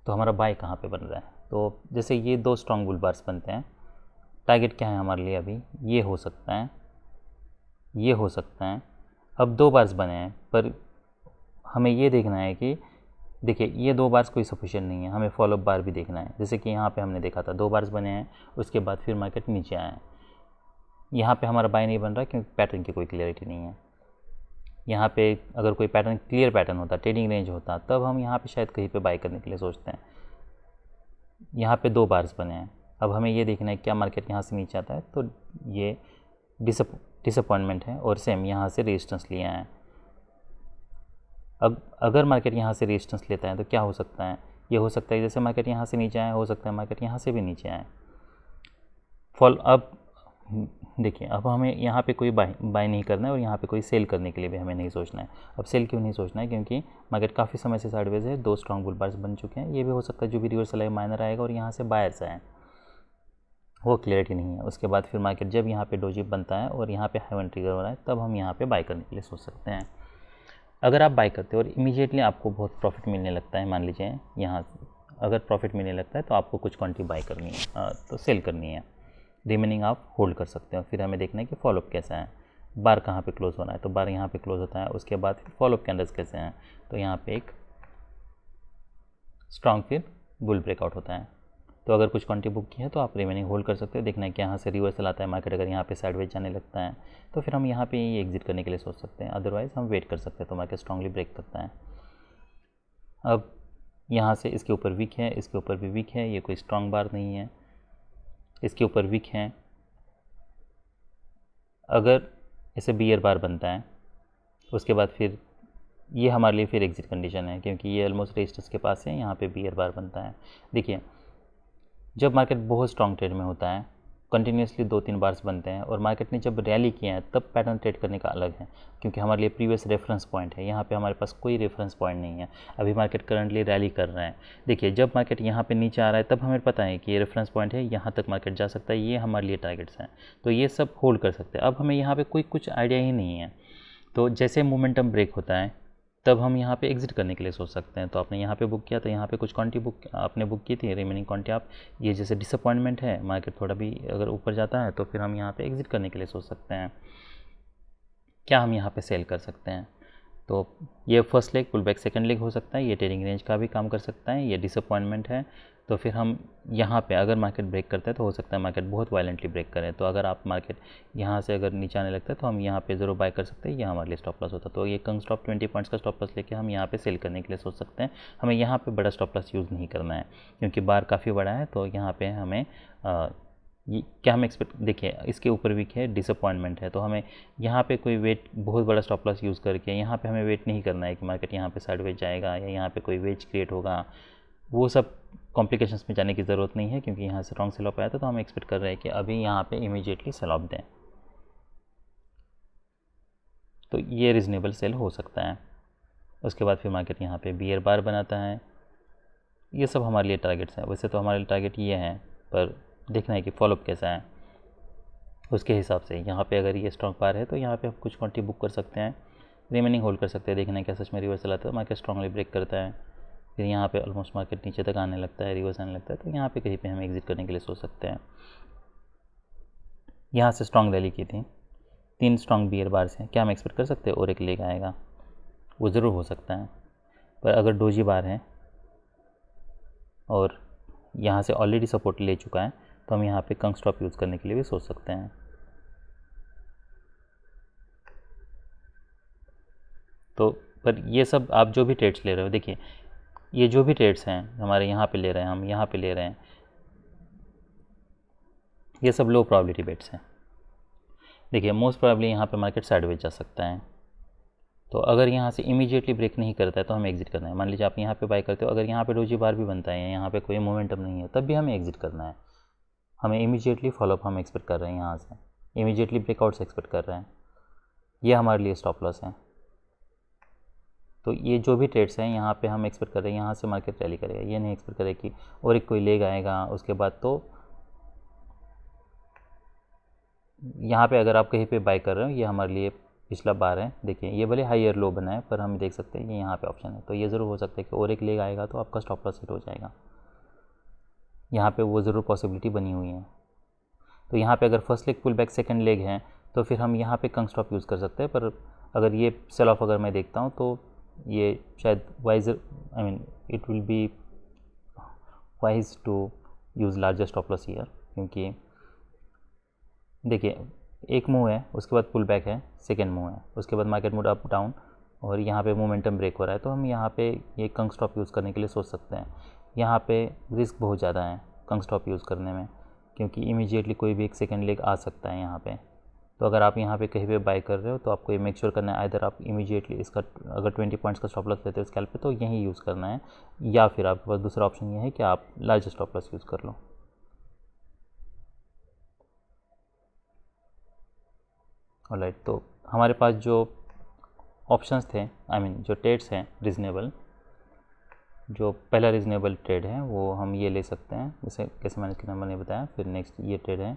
तो हमारा बाय कहाँ पे बन रहा है? तो जैसे ये 2 स्ट्रॉन्ग बुल बार्स बनते हैं, टारगेट क्या है हमारे लिए अभी? ये हो सकता है, ये हो सकता है। अब 2 बार्स बने हैं, पर हमें ये देखना है कि देखिए ये 2 बार्स कोई सफिशिएंट नहीं है, हमें फॉलोअप बार भी देखना है। जैसे कि यहाँ पे हमने देखा था 2 बार्स बने हैं, उसके बाद फिर मार्केट नीचे आया है। यहाँ पे हमारा बाय नहीं बन रहा क्योंकि पैटर्न की कोई क्लियरिटी नहीं है। यहाँ पे अगर कोई पैटर्न क्लियर पैटर्न होता, ट्रेडिंग रेंज होता, तब हम यहाँ पे शायद कहीं पे बाय करने के लिए सोचते हैं। यहाँ पे 2 बार्स बने हैं, अब हमें ये देखना है क्या मार्केट यहाँ से नीचे आता है, तो ये डिसअपॉइंटमेंट है, और सेम यहाँ से रेजिस्टेंस लिया है। अब अगर मार्केट यहाँ से रेजिस्टेंस लेता है तो क्या हो सकता है? ये हो सकता है जैसे मार्केट यहाँ से नीचे आए, हो सकता है मार्केट यहाँ से भी नीचे आए। अब देखिए, अब हमें यहाँ पे कोई बाय नहीं करना है, और यहाँ पे कोई सेल करने के लिए भी हमें नहीं सोचना है। अब सेल क्यों नहीं सोचना है? क्योंकि मार्केट काफ़ी समय से साइडवेज है, 2 स्ट्रॉन्ग बुल बार्स बन चुके हैं। ये भी हो सकता है जो भी रिवर्सल है माइनर आएगा और यहाँ से बायर्स आए, वो क्लियरिटी नहीं है। उसके बाद फिर मार्केट जब यहाँ पे डोजी बनता है और यहाँ पे हाई ट्रिगर हो रहा है, तब हम यहाँ पे बाय करने के लिए सोच सकते हैं। अगर आप बाय करते हो और इमीडिएटली आपको बहुत प्रॉफिट मिलने लगता है, मान लीजिए यहाँ अगर प्रॉफिट मिलने लगता है, तो आपको कुछ क्वांटिटी बाय करनी है, तो सेल करनी है, रिमेनिंग आप होल्ड कर सकते हो। फिर हमें देखना है कि फॉलोअप कैसा है, बार कहाँ पे क्लोज होना है, तो बार यहाँ पे क्लोज होता है। उसके बाद फिर फॉलोअप कैंडल्स कैसे हैं, तो यहाँ पे एक स्ट्रॉन्ग फिर बुल ब्रेकआउट होता है। तो अगर कुछ क्वांटिटी बुक की है तो आप रिमेनिंग होल्ड कर सकते हो। देखना है कि यहाँ से रिवर्सल आता है मार्केट, अगर यहाँ पे साइडवेज जाने लगता है तो फिर हम यहाँ पे ये एग्जिट करने के लिए सोच सकते हैं, अदरवाइज़ हम वेट कर सकते हैं, तो मार्केट स्ट्रांगली ब्रेक करता है। अब यहाँ से इसके ऊपर वीक है, इसके ऊपर भी वीक है, ये कोई स्ट्रॉन्ग बार नहीं है, इसके ऊपर वीक है। अगर ऐसे बियर बार बनता है उसके बाद फिर ये हमारे लिए फिर एग्जिट कंडीशन है, क्योंकि ये ऑलमोस्ट रेजिस्टेंस के पास है, यहाँ पे बियर बार बनता है। देखिए जब मार्केट बहुत स्ट्रॉन्ग ट्रेड में होता है, कंटिन्यूसली 2-3 बार्स बनते हैं, और मार्केट ने जब रैली किया है तब पैटर्न ट्रेड करने का अलग है, क्योंकि हमारे लिए प्रीवियस रेफरेंस पॉइंट है। यहाँ पे हमारे पास कोई रेफरेंस पॉइंट नहीं है, अभी मार्केट करंटली रैली कर रहा है। देखिए जब मार्केट यहाँ पे नीचे आ रहा है तब हमें पता है कि ये रेफरेंस पॉइंट है, यहाँ तक मार्केट जा सकता है, ये हमारे लिए टारगेट्स हैं, तो ये सब होल्ड कर सकते हैं। अब हमें यहाँ पर कुछ आइडिया ही नहीं है, तो जैसे मोमेंटम ब्रेक होता है तब हम यहाँ पे एग्जिट करने के लिए सोच सकते हैं। तो आपने यहाँ पे बुक किया, तो यहाँ पे कुछ क्वांटिटी बुक आपने बुक की थी, रिमेनिंग क्वांटिटी आप, ये जैसे डिसअपॉइंटमेंट है, मार्केट थोड़ा भी अगर ऊपर जाता है तो फिर हम यहाँ पे एग्जिट करने के लिए सोच सकते हैं। क्या हम यहाँ पे सेल कर सकते हैं? तो ये first leg pull back, second leg हो सकता है, ये ट्रेडिंग रेंज का भी काम कर सकता है, ये डिसअपॉइंटमेंट है। तो फिर हम यहाँ पे अगर मार्केट ब्रेक करता है तो हो सकता है मार्केट बहुत वायलेंटली ब्रेक करे, तो अगर आप मार्केट यहाँ से अगर नीचे आने लगता है तो हम यहाँ पे ज़रूर बाय कर सकते हैं, ये हमारे लिए स्टॉप लॉस होता है। तो ये कंग स्टॉप 20 पॉइंट्स का स्टॉप लॉस लेके हम यहाँ पे सेल करने के लिए सोच सकते हैं। हमें यहाँ पे बड़ा स्टॉप लॉस यूज़ नहीं करना है, क्योंकि बार काफ़ी बड़ा है, तो यहाँ पे हमें क्या हम एक्सपेक्ट, देखिए इसके ऊपर वीक है, डिसअपॉइंटमेंट है, तो हमें यहाँ पे कोई वेट बहुत बड़ा स्टॉप लॉस यूज़ करके यहाँ पे हमें वेट नहीं करना है कि मार्केट यहाँ पे साइडवेज जाएगा या यहाँ पे कोई वेज क्रिएट होगा। वो सब कॉम्प्लिकेशंस में जाने की ज़रूरत नहीं है, क्योंकि यहाँ से रॉन्ग सेल ऑफ आया था, तो हम एक्सपेक्ट कर रहे हैं कि अभी यहाँ पे इमीडिएटली सेल ऑफ दें, तो ये रीज़नेबल सेल हो सकता है। उसके बाद फिर मार्केट यहाँ पे बियर बार बनाता है। ये सब हमारे लिए टारगेट्स हैं। वैसे तो हमारे लिए टारगेट ये हैं, पर देखना है कि फॉलोअप कैसा है, उसके हिसाब से यहाँ पे अगर ये स्ट्रॉन्ग बार है तो यहाँ पे हम कुछ क्वांटिटी बुक कर सकते हैं, रिमेनिंग होल्ड कर सकते हैं। देखना है क्या सच में रिवर्सल आता है, मार्केट स्ट्रांगली ब्रेक करता है, फिर यहाँ पे ऑलमोस्ट मार्केट नीचे तक आने लगता है, रिवर्स आने लगता है, तो यहाँ पे कहीं पे हम एग्जिट करने के लिए सोच सकते हैं। यहाँ से स्ट्रॉन्ग रैली की थी, 3 स्ट्रॉन्ग बियर बार्स हैं, क्या हम एक्सपेक्ट कर सकते हैं और एक लेग आएगा? वो ज़रूर हो सकता है। पर अगर डोजी बार है और यहाँ से ऑलरेडी सपोर्ट ले चुका है तो हम यहाँ पे कंग स्टॉप यूज़ करने के लिए भी सोच सकते हैं। तो पर ये सब आप जो भी ट्रेड्स ले रहे हो, देखिए ये जो भी ट्रेड्स हैं हमारे यहाँ पे ले रहे हैं, हम यहाँ पे ले रहे हैं, ये सब लो प्रोबेबिलिटी बेट्स हैं। देखिए मोस्ट प्रोबेबली यहाँ पे मार्केट साइडवेज जा सकता है, तो अगर यहाँ से इमीडिएटली ब्रेक नहीं करता है तो हमें एग्जिट करना है। मान लीजिए आप यहाँ पे बाय करते हो, अगर यहाँ पे डोजी बार भी बनता है, यहाँ पे कोई मोमेंटम नहीं है, तब भी हमें एग्जिट करना है। हमें इमीडिएटली फॉलोअप हम एक्सपेक्ट कर रहे हैं, यहाँ से इमीडिएटली ब्रेकआउट से एक्सपेक्ट कर रहे हैं, ये हमारे लिए स्टॉप लॉस है। तो ये जो भी ट्रेड्स हैं यहाँ पे हम एक्सपेक्ट कर रहे हैं यहाँ से मार्केट रैली करेगा, ये नहीं एक्सपेक्ट करें कि और एक कोई लेग आएगा उसके बाद। तो यहाँ पे अगर आप कहीं पे बाय कर रहे हो, ये हमारे लिए पिछला बार है, देखिए ये भले हाईयर लो बना है पर हम देख सकते हैं कि यहाँ पे ऑप्शन है, तो ये ज़रूर हो सकता है कि और एक लेग आएगा तो आपका स्टॉप लॉस हिट हो जाएगा। यहाँ पे वो ज़रूर पॉसिबिलिटी बनी हुई है। तो यहाँ पे अगर first leg pull back, second leg है, तो फिर हम यहाँ पे कंग स्टॉप यूज़ कर सकते हैं। पर अगर ये सेल ऑफ अगर मैं देखता हूँ तो ये शायद wise, I mean it will be wise to use larger stop loss year, क्योंकि देखिए एक मूव है, उसके बाद पुल बैक है, सेकेंड मूव है, उसके बाद मार्केट मूड अप डाउन और यहाँ पे मोमेंटम ब्रेक हो रहा है, तो हम यहाँ पे ये कंग स्टॉप यूज़ करने के लिए सोच सकते हैं। यहाँ पे रिस्क बहुत ज़्यादा है कंग स्टॉप यूज़ करने में, क्योंकि इमीडिएटली कोई भी एक सेकेंड लेग आ सकता है यहाँ पे। तो अगर आप यहाँ पे कहीं पे बाय कर रहे हो तो आपको ये मेक श्योर करना है, आइदर आप इमीडिएटली इसका अगर 20 पॉइंट्स का स्टॉप लॉस लेते हो स्कैल्प पे तो यही यूज़ करना है, या फिर आपके पास दूसरा ऑप्शन ये है कि आप लार्ज स्टॉप लॉस यूज़ कर लो। ऑलराइट, तो हमारे पास जो ऑप्शंस थे, आई मीन जो ट्रेड्स हैं रीज़नेबल, जो पहला रीज़नेबल ट्रेड है वो हम ये ले सकते हैं, जैसे कैसे मैंने इसके नंबर नहीं बताया। फिर नेक्स्ट ये ट्रेड है,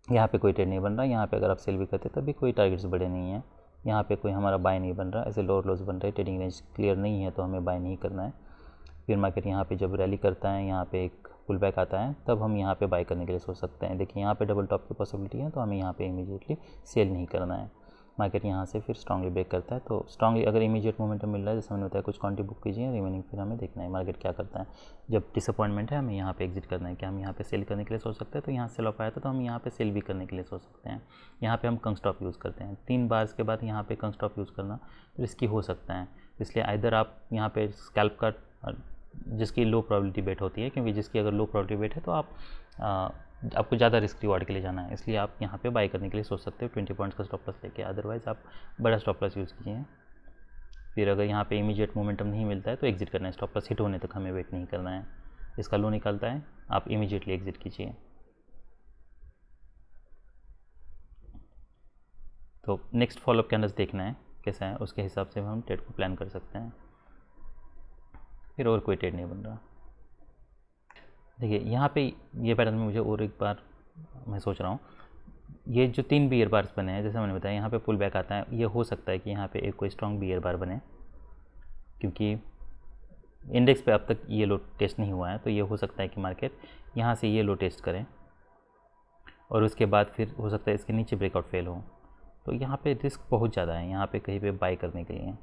यहाँ पे कोई ट्रेड नहीं बन रहा, यहाँ पे अगर आप सेल भी करते तब भी कोई टारगेट्स बड़े नहीं हैं, यहाँ पे कोई हमारा बाय नहीं बन रहा, ऐसे लोअर लॉस बन रहा है, ट्रेडिंग रेंज क्लियर नहीं है तो हमें बाय नहीं करना है। फिर मार्केट यहाँ पे जब रैली करता है, यहाँ पे एक पुल बैक आता है, तब हम यहाँ पे बाय करने के लिए सोच सकते हैं। देखिए यहाँ पे डबल टॉप की पॉसिबिलिटी है, तो हमें यहाँ पे इमीडिएटली सेल नहीं करना है। मार्केट यहाँ से फिर स्ट्रांगली ब्रेक करता है, तो स्ट्रांगली अगर इमीडिएट मोमेंटम मिल रहा है, जैसे मैंने बताया, कुछ क्वांटिटी बुक कीजिए, रिमेनिंग फिर हमें देखना है मार्केट क्या करता है। जब डिसअपॉइंटमेंट है हमें यहाँ पे एग्जिट करना है, कि हम यहाँ पे सेल करने के लिए सोच सकते हैं, तो यहाँ सेल ऑफ आया था तो हम यहाँ पे सेल भी करने के लिए सोच सकते हैं। यहाँ पे हम कंग स्टॉप यूज़ करते हैं, 3 बार्स के बाद यहाँ पे कंग स्टॉप यूज़ करना रिस्की हो सकता है, इसलिए आइदर आप यहाँ पे स्कैल्प का जिसकी लो प्रोबेबिलिटी बेट होती है, क्योंकि जिसकी अगर लो प्रोबेबिलिटी बेट है तो आपको ज़्यादा रिस्क रिवार्ड के लिए जाना है, इसलिए आप यहाँ पे बाय करने के लिए सोच सकते हो 20 पॉइंट्स का स्टॉप लॉस लेके। अदरवाइज़ आप बड़ा स्टॉप लॉस यूज़ कीजिए। फिर अगर यहाँ पे इमीडिएट मोमेंटम नहीं मिलता है तो एग्जिट करना है, स्टॉप लॉस हिट होने तक हमें वेट नहीं करना है। इसका लो निकलता है, आप इमीडिएटली एग्जिट कीजिए। तो नेक्स्ट फॉलोअप कैंडल्स देखना है कैसा है, उसके हिसाब से हम ट्रेड को प्लान कर सकते हैं। फिर और कोई ट्रेड नहीं बन रहा। देखिए यहाँ पे ये पैटर्न में मुझे और एक बार मैं सोच रहा हूँ, ये जो 3 बियर बार्स बने हैं, जैसे मैंने बताया यहाँ पे पुल बैक आता है, ये हो सकता है कि यहाँ पे एक कोई स्ट्रॉन्ग बियर बार बने, क्योंकि इंडेक्स पे अब तक ये लो टेस्ट नहीं हुआ है, तो ये हो सकता है कि मार्केट यहाँ से ये लो टेस्ट करें और उसके बाद फिर हो सकता है इसके नीचे ब्रेकआउट फेल हो। तो यहाँ पे रिस्क बहुत ज़्यादा है यहाँ पे कहीं पे बाय करने के लिए।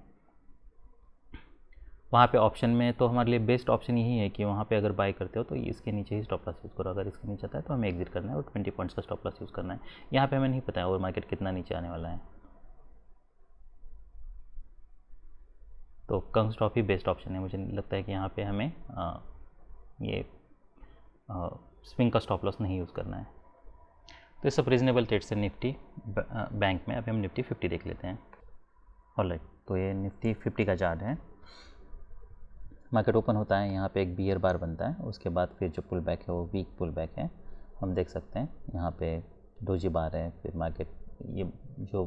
वहाँ पे ऑप्शन में तो हमारे लिए बेस्ट ऑप्शन यही है कि वहाँ पे अगर बाय करते हो तो इसके नीचे ही स्टॉप लॉस यूज़ करो, अगर इसके नीचे आता है तो हमें एग्जिट करना है और 20 पॉइंट्स का स्टॉप लॉस यूज़ करना है। यहाँ पे हमें नहीं पता है और मार्केट कितना नीचे आने वाला है, तो कंग स्टॉप ही बेस्ट ऑप्शन है। मुझे लगता है कि यहाँ पे हमें ये स्विंग का स्टॉप लॉस नहीं यूज़ करना है। तो ये सब रीजनेबल ट्रेड्स है निफ्टी बैंक में। अभी हम निफ्टी 50 देख लेते हैं। ऑलराइट, तो ये निफ्टी 50 का चार्ट है। मार्केट ओपन होता है, यहाँ पे एक बियर बार बनता है, उसके बाद फिर जो पुल बैक है वो वीक पुल बैक है, हम देख सकते हैं। यहाँ पे डोजी बार है, फिर मार्केट ये जो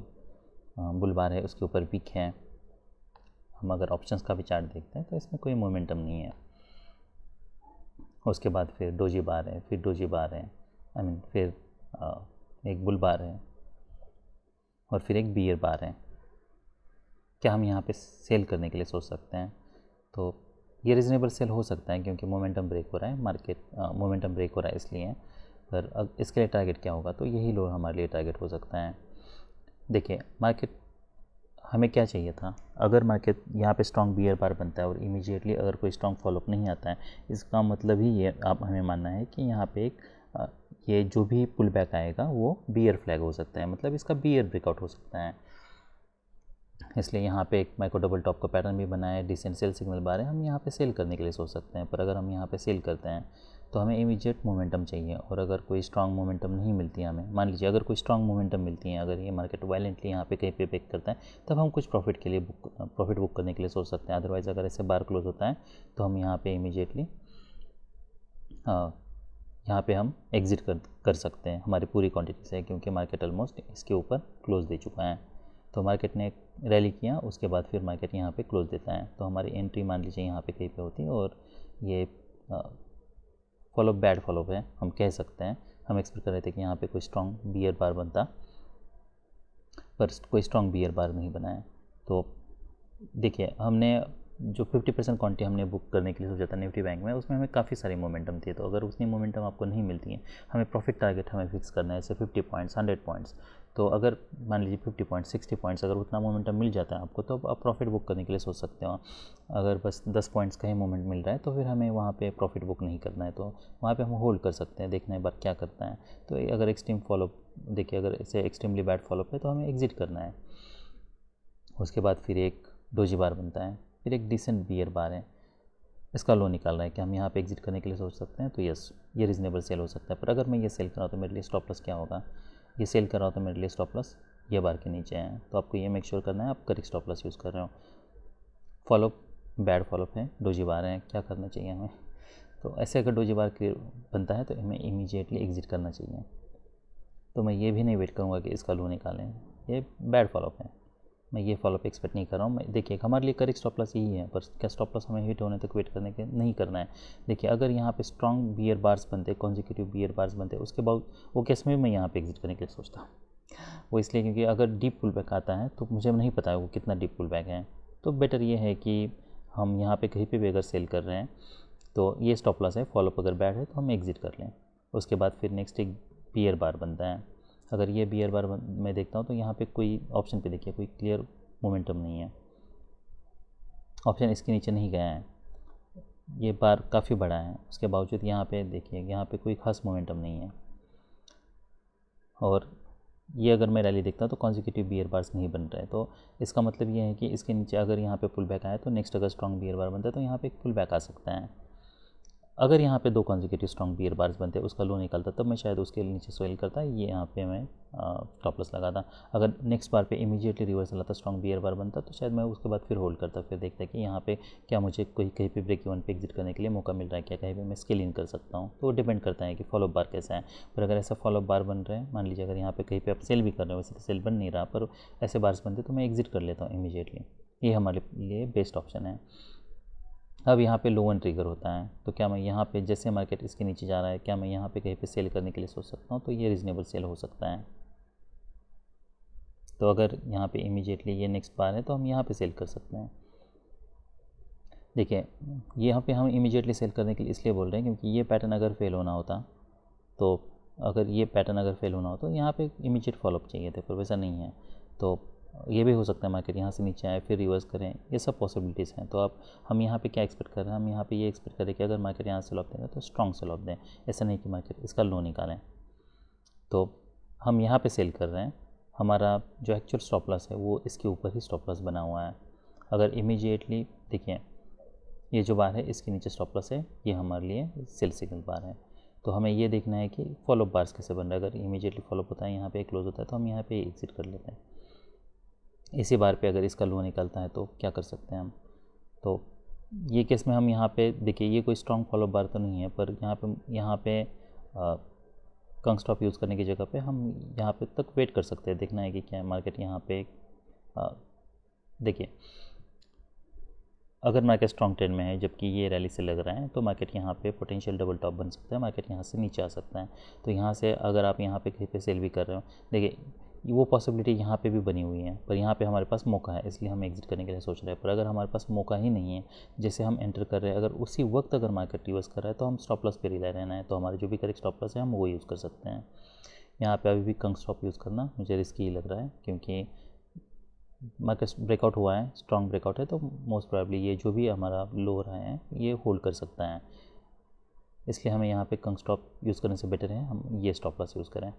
बुल बार है उसके ऊपर वीक है। हम अगर ऑप्शंस का भी चार्ट देखते हैं तो इसमें कोई मोमेंटम नहीं है। उसके बाद फिर डोजी बार है, फिर डोजी बार है, आई मीन फिर एक बुल बार है और फिर एक बियर बार है। क्या हम यहाँ पे सेल करने के लिए सोच सकते हैं? तो ये रीज़नेबल सेल हो सकता है क्योंकि मोमेंटम ब्रेक हो रहा है, मार्केट मोमेंटम ब्रेक हो रहा है इसलिए। पर अब इसके लिए टारगेट क्या होगा? तो यही लो हमारे लिए टारगेट हो सकता है। देखिए मार्केट हमें क्या चाहिए था, अगर मार्केट यहाँ पे स्ट्रॉन्ग बियर बार बनता है और इमीडिएटली अगर कोई स्ट्रॉन्ग फॉलोअप नहीं आता है, इसका मतलब ही ये आप हमें मानना है कि यहाँ पे एक ये जो भी पुल बैक आएगा वो बियर फ्लैग हो सकता है, मतलब इसका बियर ब्रेकआउट हो सकता है। इसलिए यहाँ पे एक माइक्रो डबल टॉप का पैटर्न भी बना है, डिसेंट सेल सिग्नल बार है, हम यहाँ पे सेल करने के लिए सोच सकते हैं। पर अगर हम यहाँ पे सेल करते हैं तो हमें इमीडिएट मोमेंटम चाहिए, और अगर कोई स्ट्रांग मोमेंटम नहीं मिलती है हमें, मान लीजिए अगर कोई स्ट्रांग मोमेंटम मिलती है, अगर ये मार्केट वायलेंटली यहाँ पे कहीं पे ब्रेक करता है, तब हम कुछ प्रॉफिट के लिए प्रॉफिट बुक करने के लिए सोच सकते हैं। अदरवाइज़ अगर ऐसे बार क्लोज होता है तो हम यहाँ पे इमीडिएटली यहाँ पे हम एग्ज़िट कर सकते हैं हमारी पूरी क्वांटिटी से, क्योंकि मार्केट ऑलमोस्ट इसके ऊपर क्लोज दे चुका है। तो मार्केट ने रैली किया, उसके बाद फिर मार्केट यहाँ पे क्लोज देता है, तो हमारी एंट्री मान लीजिए यहाँ पे कहीं पे होती है, और ये फॉलोअप बैड फॉलोअप है हम कह सकते हैं। हम एक्सपेक्ट कर रहे थे कि यहाँ पे कोई स्ट्रॉन्ग बियर बार बनता, पर कोई स्ट्रॉन्ग बियर बार नहीं बना है। तो देखिए हमने जो 50% क्वांटिटी हमने बुक करने के लिए सोचा था निफ्टी बैंक में, उसमें हमें काफ़ी सारी मोमेंटम थी। तो अगर उतनी मोमेंटम आपको नहीं मिलती है, हमें प्रॉफिट टारगेट हमें फिक्स करना है, जैसे 50 पॉइंट्स 100 पॉइंट्स। तो अगर मान लीजिए 50 पॉइंट्स 60 पॉइंट्स अगर उतना मोमेंटम मिल जाता है आपको, तो आप प्रॉफिट बुक करने के लिए सोच सकते हो। अगर बस 10 पॉइंट्स का ही मोमेंट मिल रहा है तो फिर हमें वहाँ पे प्रॉफिट बुक नहीं करना है, तो वहाँ पे हम होल्ड कर सकते हैं, देखना एक बार क्या करता है। तो अगर एक्सट्रीम फॉलोअप, देखिए अगर इसे एक्सट्रीमली बैड फॉलोअप है तो हमें एग्जिट करना है। उसके बाद फिर एक डोजी बार बनता है, फिर एक डिसेंट बियर बार है, इसका लो निकाल रहा है कि हम यहाँ पे एग्जिट करने के लिए सोच सकते हैं। तो यस, ये रीज़नेबल सेल हो सकता है। पर अगर मैं ये सेल कर रहा हूँ तो मेरे लिए स्टॉप लॉस क्या होगा, ये सेल कर रहा हूँ तो मेरे लिए स्टॉप लॉस ये बार के नीचे है। तो आपको ये मेक श्योर करना है आप करेक्ट स्टॉप लॉस यूज़ कर रहे हो। फॉलोअप बैड फॉलोअप है, डोजी बार है, क्या करना चाहिए हमें। तो ऐसे अगर डोजी बार बनता है तो हमें इमीडिएटली एग्जिट करना चाहिए। तो मैं ये भी नहीं वेट करूँगा कि इसका लो निकालें, ये बैड फॉलोअप है, मैं ये फॉलोअप एक्सपेक्ट नहीं कर रहा हूँ। मैं देखिए हमारे लिए करेक्ट स्टॉप लॉस यही है, पर क्या स्टॉप लॉस हमें हिट होने तक वेट करने के नहीं करना है। देखिए अगर यहाँ पे स्ट्रॉन्ग बियर बार्स बनते, कॉन्जिक्यूटिव बियर बार्स बनते, उसके बाद वो केस में मैं यहाँ पे एग्जिट करने के लिए सोचता हूँ। वो इसलिए क्योंकि अगर डीप पुल बैक आता है तो मुझे नहीं पता है वो कितना डीप पुल बैक है, तो बेटर ये है कि हम यहाँ पे कहीं पे भी अगर सेल कर रहे हैं तो ये स्टॉप लॉस है, फॉलोअप अगर बैड है तो हम एग्जिट कर लें। उसके बाद फिर नेक्स्ट एक बियर बार बनता है। अगर ये बियर बार मैं देखता हूँ तो यहाँ पे कोई ऑप्शन पे देखिए कोई क्लियर मोमेंटम नहीं है, ऑप्शन इसके नीचे नहीं गया है, ये बार काफ़ी बड़ा है, उसके बावजूद यहाँ पे देखिए यहाँ पे कोई खास मोमेंटम नहीं है। और ये अगर मैं रैली देखता हूँ तो कॉन्जिक्यूटिव बियर बार्स नहीं बन रहे, तो इसका मतलब ये है कि इसके नीचे अगर यहाँ पे पुल बैक आया तो नेक्स्ट अगर स्ट्रॉन्ग बियर बार बनता है तो यहाँ पे एक पुल बैक आ सकता है। अगर यहाँ पे 2 कॉन्जिक्यूटिव स्ट्रॉन्ग बियर बार्स बनते, उसका लो निकलता, तब मैं शायद उसके नीचे सेल करता, ये यहाँ पे मैं स्टॉप लॉस लगाता। अगर नेक्स्ट बार पे इमीडिएटली रिवर्सल आता, स्ट्रॉन्ग बियर बार बनता, तो शायद मैं उसके बाद फिर होल्ड करता, फिर देखता कि यहाँ पे क्या मुझे कोई कहीं पे ब्रेक इवन पे एग्जिट करने के लिए मौका मिल रहा है, क्या कहीं पे मैं स्केल इन कर सकता हूँ। तो वो डिपेंड करता है कि फॉलोअप बार कैसा है। पर अगर ऐसा फॉलोअप बार बन रहे हैं, मान लीजिए अगर यहाँ पे कहीं पे आप सेल भी कर रहे हो, वैसे तो सेल बन नहीं रहा, पर ऐसे बार्स बनते तो मैं एग्जिट कर लेता हूँ इमीडिएटली, ये हमारे लिए बेस्ट ऑप्शन है। अब यहाँ पे लो वन ट्रिगर होता है, तो क्या मैं यहाँ पे जैसे मार्केट इसके नीचे जा रहा है, क्या मैं यहाँ पे कहीं पे सेल करने के लिए सोच सकता हूँ, तो ये रीज़नेबल सेल हो सकता है। तो अगर यहाँ पे इमीडिएटली ये नेक्स्ट बार है तो हम यहाँ पे सेल कर सकते हैं। देखिए यहाँ पे हम इमीडिएटली सेल करने के लिए इसलिए बोल रहे हैं क्योंकि ये पैटर्न अगर फेल होना होता, तो अगर ये पैटर्न अगर फेल होना हो तो यहाँ पे इमीडिएट फॉलोअप चाहिए थे, पर वैसा नहीं है। तो ये भी हो सकता है मार्केट यहाँ से नीचे आए फिर रिवर्स करें, ये सब पॉसिबिलिटीज़ हैं। तो अब हम यहाँ पे क्या एक्सपेक्ट कर रहे हैं, हम यहाँ पे ये एक्सपेक्ट कर रहे हैं कि अगर मार्केट यहाँ से लॉक देगा तो स्ट्रॉन्ग से लॉक दें, ऐसा नहीं कि मार्केट इसका लो निकालें। तो हम यहाँ पे सेल कर रहे हैं, हमारा जो एक्चुअल स्टॉप लॉस है वो इसके ऊपर ही स्टॉप लॉस बना हुआ है। अगर इमीडिएटली देखिए ये जो बार है इसके नीचे स्टॉप लॉस है, ये हमारे लिए सेल सिग्नल बार है। तो हमें ये देखना है कि फॉलोअप बार्स कैसे बन रहा है। अगर इमीडिएटली फॉलोअप होता है, यहाँ पे क्लोज होता है, तो हम यहाँ पे एग्जिट कर लेते हैं। इसी बार पे अगर इसका लो निकलता है तो क्या कर सकते हैं हम, तो ये केस में हम यहाँ पे देखिए ये कोई स्ट्रॉन्ग फॉलोअप बार तो नहीं है, पर यहाँ पे कंग स्टॉप यूज़ करने की जगह पे हम यहाँ पे तक वेट कर सकते हैं, देखना है कि क्या मार्केट यहाँ पे देखिए अगर मार्केट स्ट्रॉन्ग ट्रेंड में है जबकि ये रैली से लग रहा है, तो मार्केट यहाँ पे पोटेंशियल डबल टॉप बन सकता है, मार्केट यहाँ से नीचे आ सकता है। तो यहाँ से अगर आप यहाँ पे कहीं पे सेल भी कर रहे हो, देखिए वो पॉसिबिलिटी यहाँ पे भी बनी हुई है, पर यहाँ पे हमारे पास मौका है, इसलिए हम एग्जिट करने के लिए सोच रहे हैं। पर अगर हमारे पास मौका ही नहीं है, जैसे हम एंटर कर रहे हैं, अगर उसी वक्त अगर मार्केट रिवर्स कर रहा है तो हम स्टॉप लॉस पर ही रहना है। तो हमारे जो भी करेक्ट स्टॉप लॉस है हम वो यूज़ कर सकते हैं। यहाँ पर अभी भी कंग स्टॉप यूज़ करना मुझे रिस्की ही लग रहा है, क्योंकि मार्केट ब्रेकआउट हुआ है, स्ट्रॉन्ग ब्रेकआउट है, तो मोस्ट प्रोबेबली ये जो भी हमारा लो रहा है ये होल्ड कर सकता है, इसलिए हमें यहाँ पे कंग स्टॉप यूज़ करने से बेटर है हम ये स्टॉप लॉस यूज़ करें।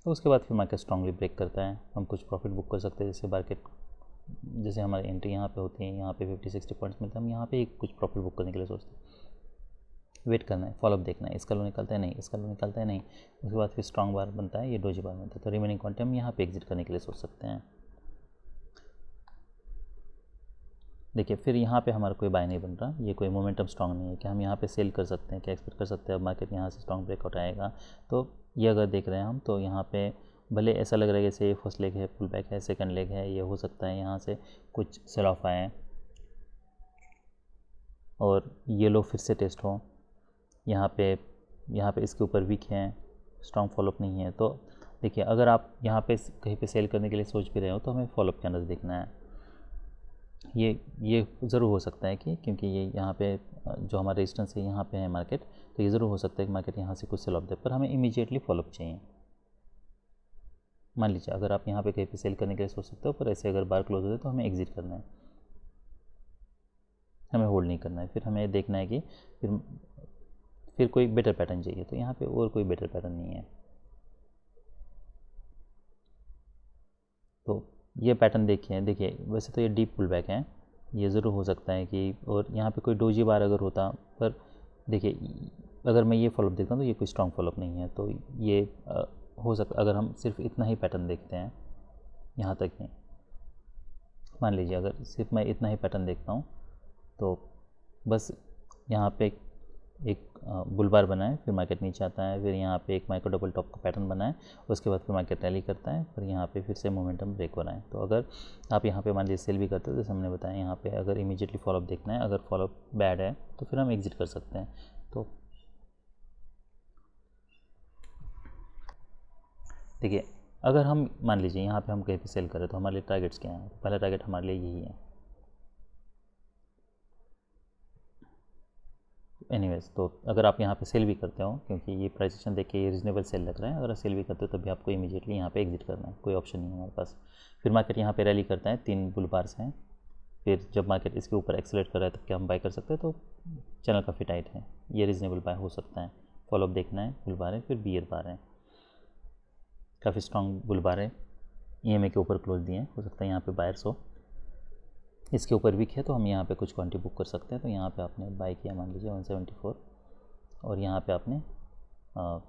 तो उसके बाद फिर मार्केट स्ट्रांगली ब्रेक करता है, हम कुछ प्रॉफिट बुक कर सकते हैं। जैसे मार्केट, जैसे हमारी एंट्री यहाँ पे होती है, यहाँ पे 50-60 पॉइंट्स मिलते हैं, हम यहाँ पे कुछ प्रॉफिट बुक करने के लिए सोचते हैं। वेट करना है, फॉलोअप देखना है, इसका लो निकलता है नहीं, इसका लो निकलता है नहीं, उसके बाद फिर स्ट्रॉन्ग बार बनता है, ये डोजी बार बनता है, तो रिमेनिंग क्वांटिटी हम यहाँ पे एग्जिट करने के लिए सोच सकते हैं। देखिए फिर यहाँ पे हमारा कोई बाय नहीं बन रहा, ये कोई मोमेंटम स्ट्रॉन्ग नहीं है कि हम यहाँ पे सेल कर सकते हैं, क्या एक्सपेक्ट कर सकते हैं अब मार्केट यहाँ से स्ट्रॉन्ग ब्रेकआउट आएगा। तो ये अगर देख रहे हैं हम, तो यहाँ पे भले ऐसा लग रहा है जैसे ये फर्स्ट लेग है, पुल बैक है, सेकंड लेग है, ये हो सकता है यहाँ से कुछ सेल ऑफ आए और ये लो फिर से टेस्ट हो, यहाँ पे इसके ऊपर वीक हैं, स्ट्रॉन्ग फॉलोअप नहीं है। तो देखिए अगर आप यहाँ पे कहीं पे सेल करने के लिए सोच भी रहे हो तो हमें फॉलोअप कैंडल्स देखना है। ये ज़रूर हो सकता है कि क्योंकि ये यहाँ पे जो हमारा रेजिस्टेंस है यहाँ पे है मार्केट, तो ये ज़रूर हो सकता है कि मार्केट यहाँ से कुछ सेल ऑफ दे, पर हमें इमीडिएटली फॉलोअप चाहिए। मान लीजिए अगर आप यहाँ पे कहीं पे सेल करने के लिए सोच सकते हो, पर ऐसे अगर बार क्लोज होते तो हमें एग्जिट करना है, हमें होल्ड नहीं करना है। फिर हमें देखना है कि फिर कोई बेटर पैटर्न चाहिए, तो यहाँ पे और कोई बेटर पैटर्न नहीं है। तो ये पैटर्न देखिए वैसे तो ये डीप पुल बैक है, ये ज़रूर हो सकता है कि, और यहाँ पे कोई डोजी बार अगर होता, पर देखिए अगर मैं ये फॉलोअप देखता हूँ तो ये कोई स्ट्रॉन्ग फॉलोअप नहीं है, तो ये हो सकता, अगर हम सिर्फ इतना ही पैटर्न देखते हैं यहाँ तक ही, मान लीजिए अगर सिर्फ मैं इतना ही पैटर्न देखता हूँ तो बस यहाँ पे एक बुल बार बनाए, फिर मार्केट नीचे आता है, फिर यहाँ पे एक माइक्रो डबल टॉप का पैटर्न बनाए, उसके बाद फिर मार्केट रैली करता है, फिर यहाँ पे फिर से मोमेंटम ब्रेक हो रहा है। तो अगर आप यहाँ पे मान लीजिए सेल भी करते हो, जैसे हमने बताया, यहाँ पे अगर इमीडिएटली फॉलोअप देखना है, अगर फॉलोअप बैड है तो फिर हम एग्जिट कर सकते हैं। तो देखिए अगर हम मान लीजिए यहाँ पे हम कहीं पे सेल करें तो हमारे लिए टारगेट्स क्या हैं, पहला टारगेट हमारे लिए यही है। एनीवेज, तो अगर आप यहाँ पे सेल भी करते हो, क्योंकि ये प्राइसेशन देख के ये रीजनेबल सेल लग रहा है, अगर आप सेल भी करते हो तब भी आपको इमीडिएटली यहाँ पे एग्जिट करना है, कोई ऑप्शन नहीं है हमारे पास। फिर मार्केट यहाँ पे रैली करता है, 3 बुल बार्स हैं, फिर जब मार्केट इसके ऊपर एक्सेलेरेट कर रहा है तब क्या हम बाय कर सकते हैं, तो चैनल काफ़ी टाइट है, ये रीजनेबल बाय हो सकता है। फॉलोअप देखना है, बुल बार है, फिर बियर बार है, काफ़ी स्ट्रॉन्ग बुल बार है, EMA के ऊपर क्लोज दिए हैं, हो सकता है यहाँ पे बायर्स हो, इसके ऊपर वीक है तो हम यहाँ पे कुछ क्वांटिटी बुक कर सकते हैं। तो यहाँ पे आपने बाय किया मान लीजिए 174, और यहाँ पे आपने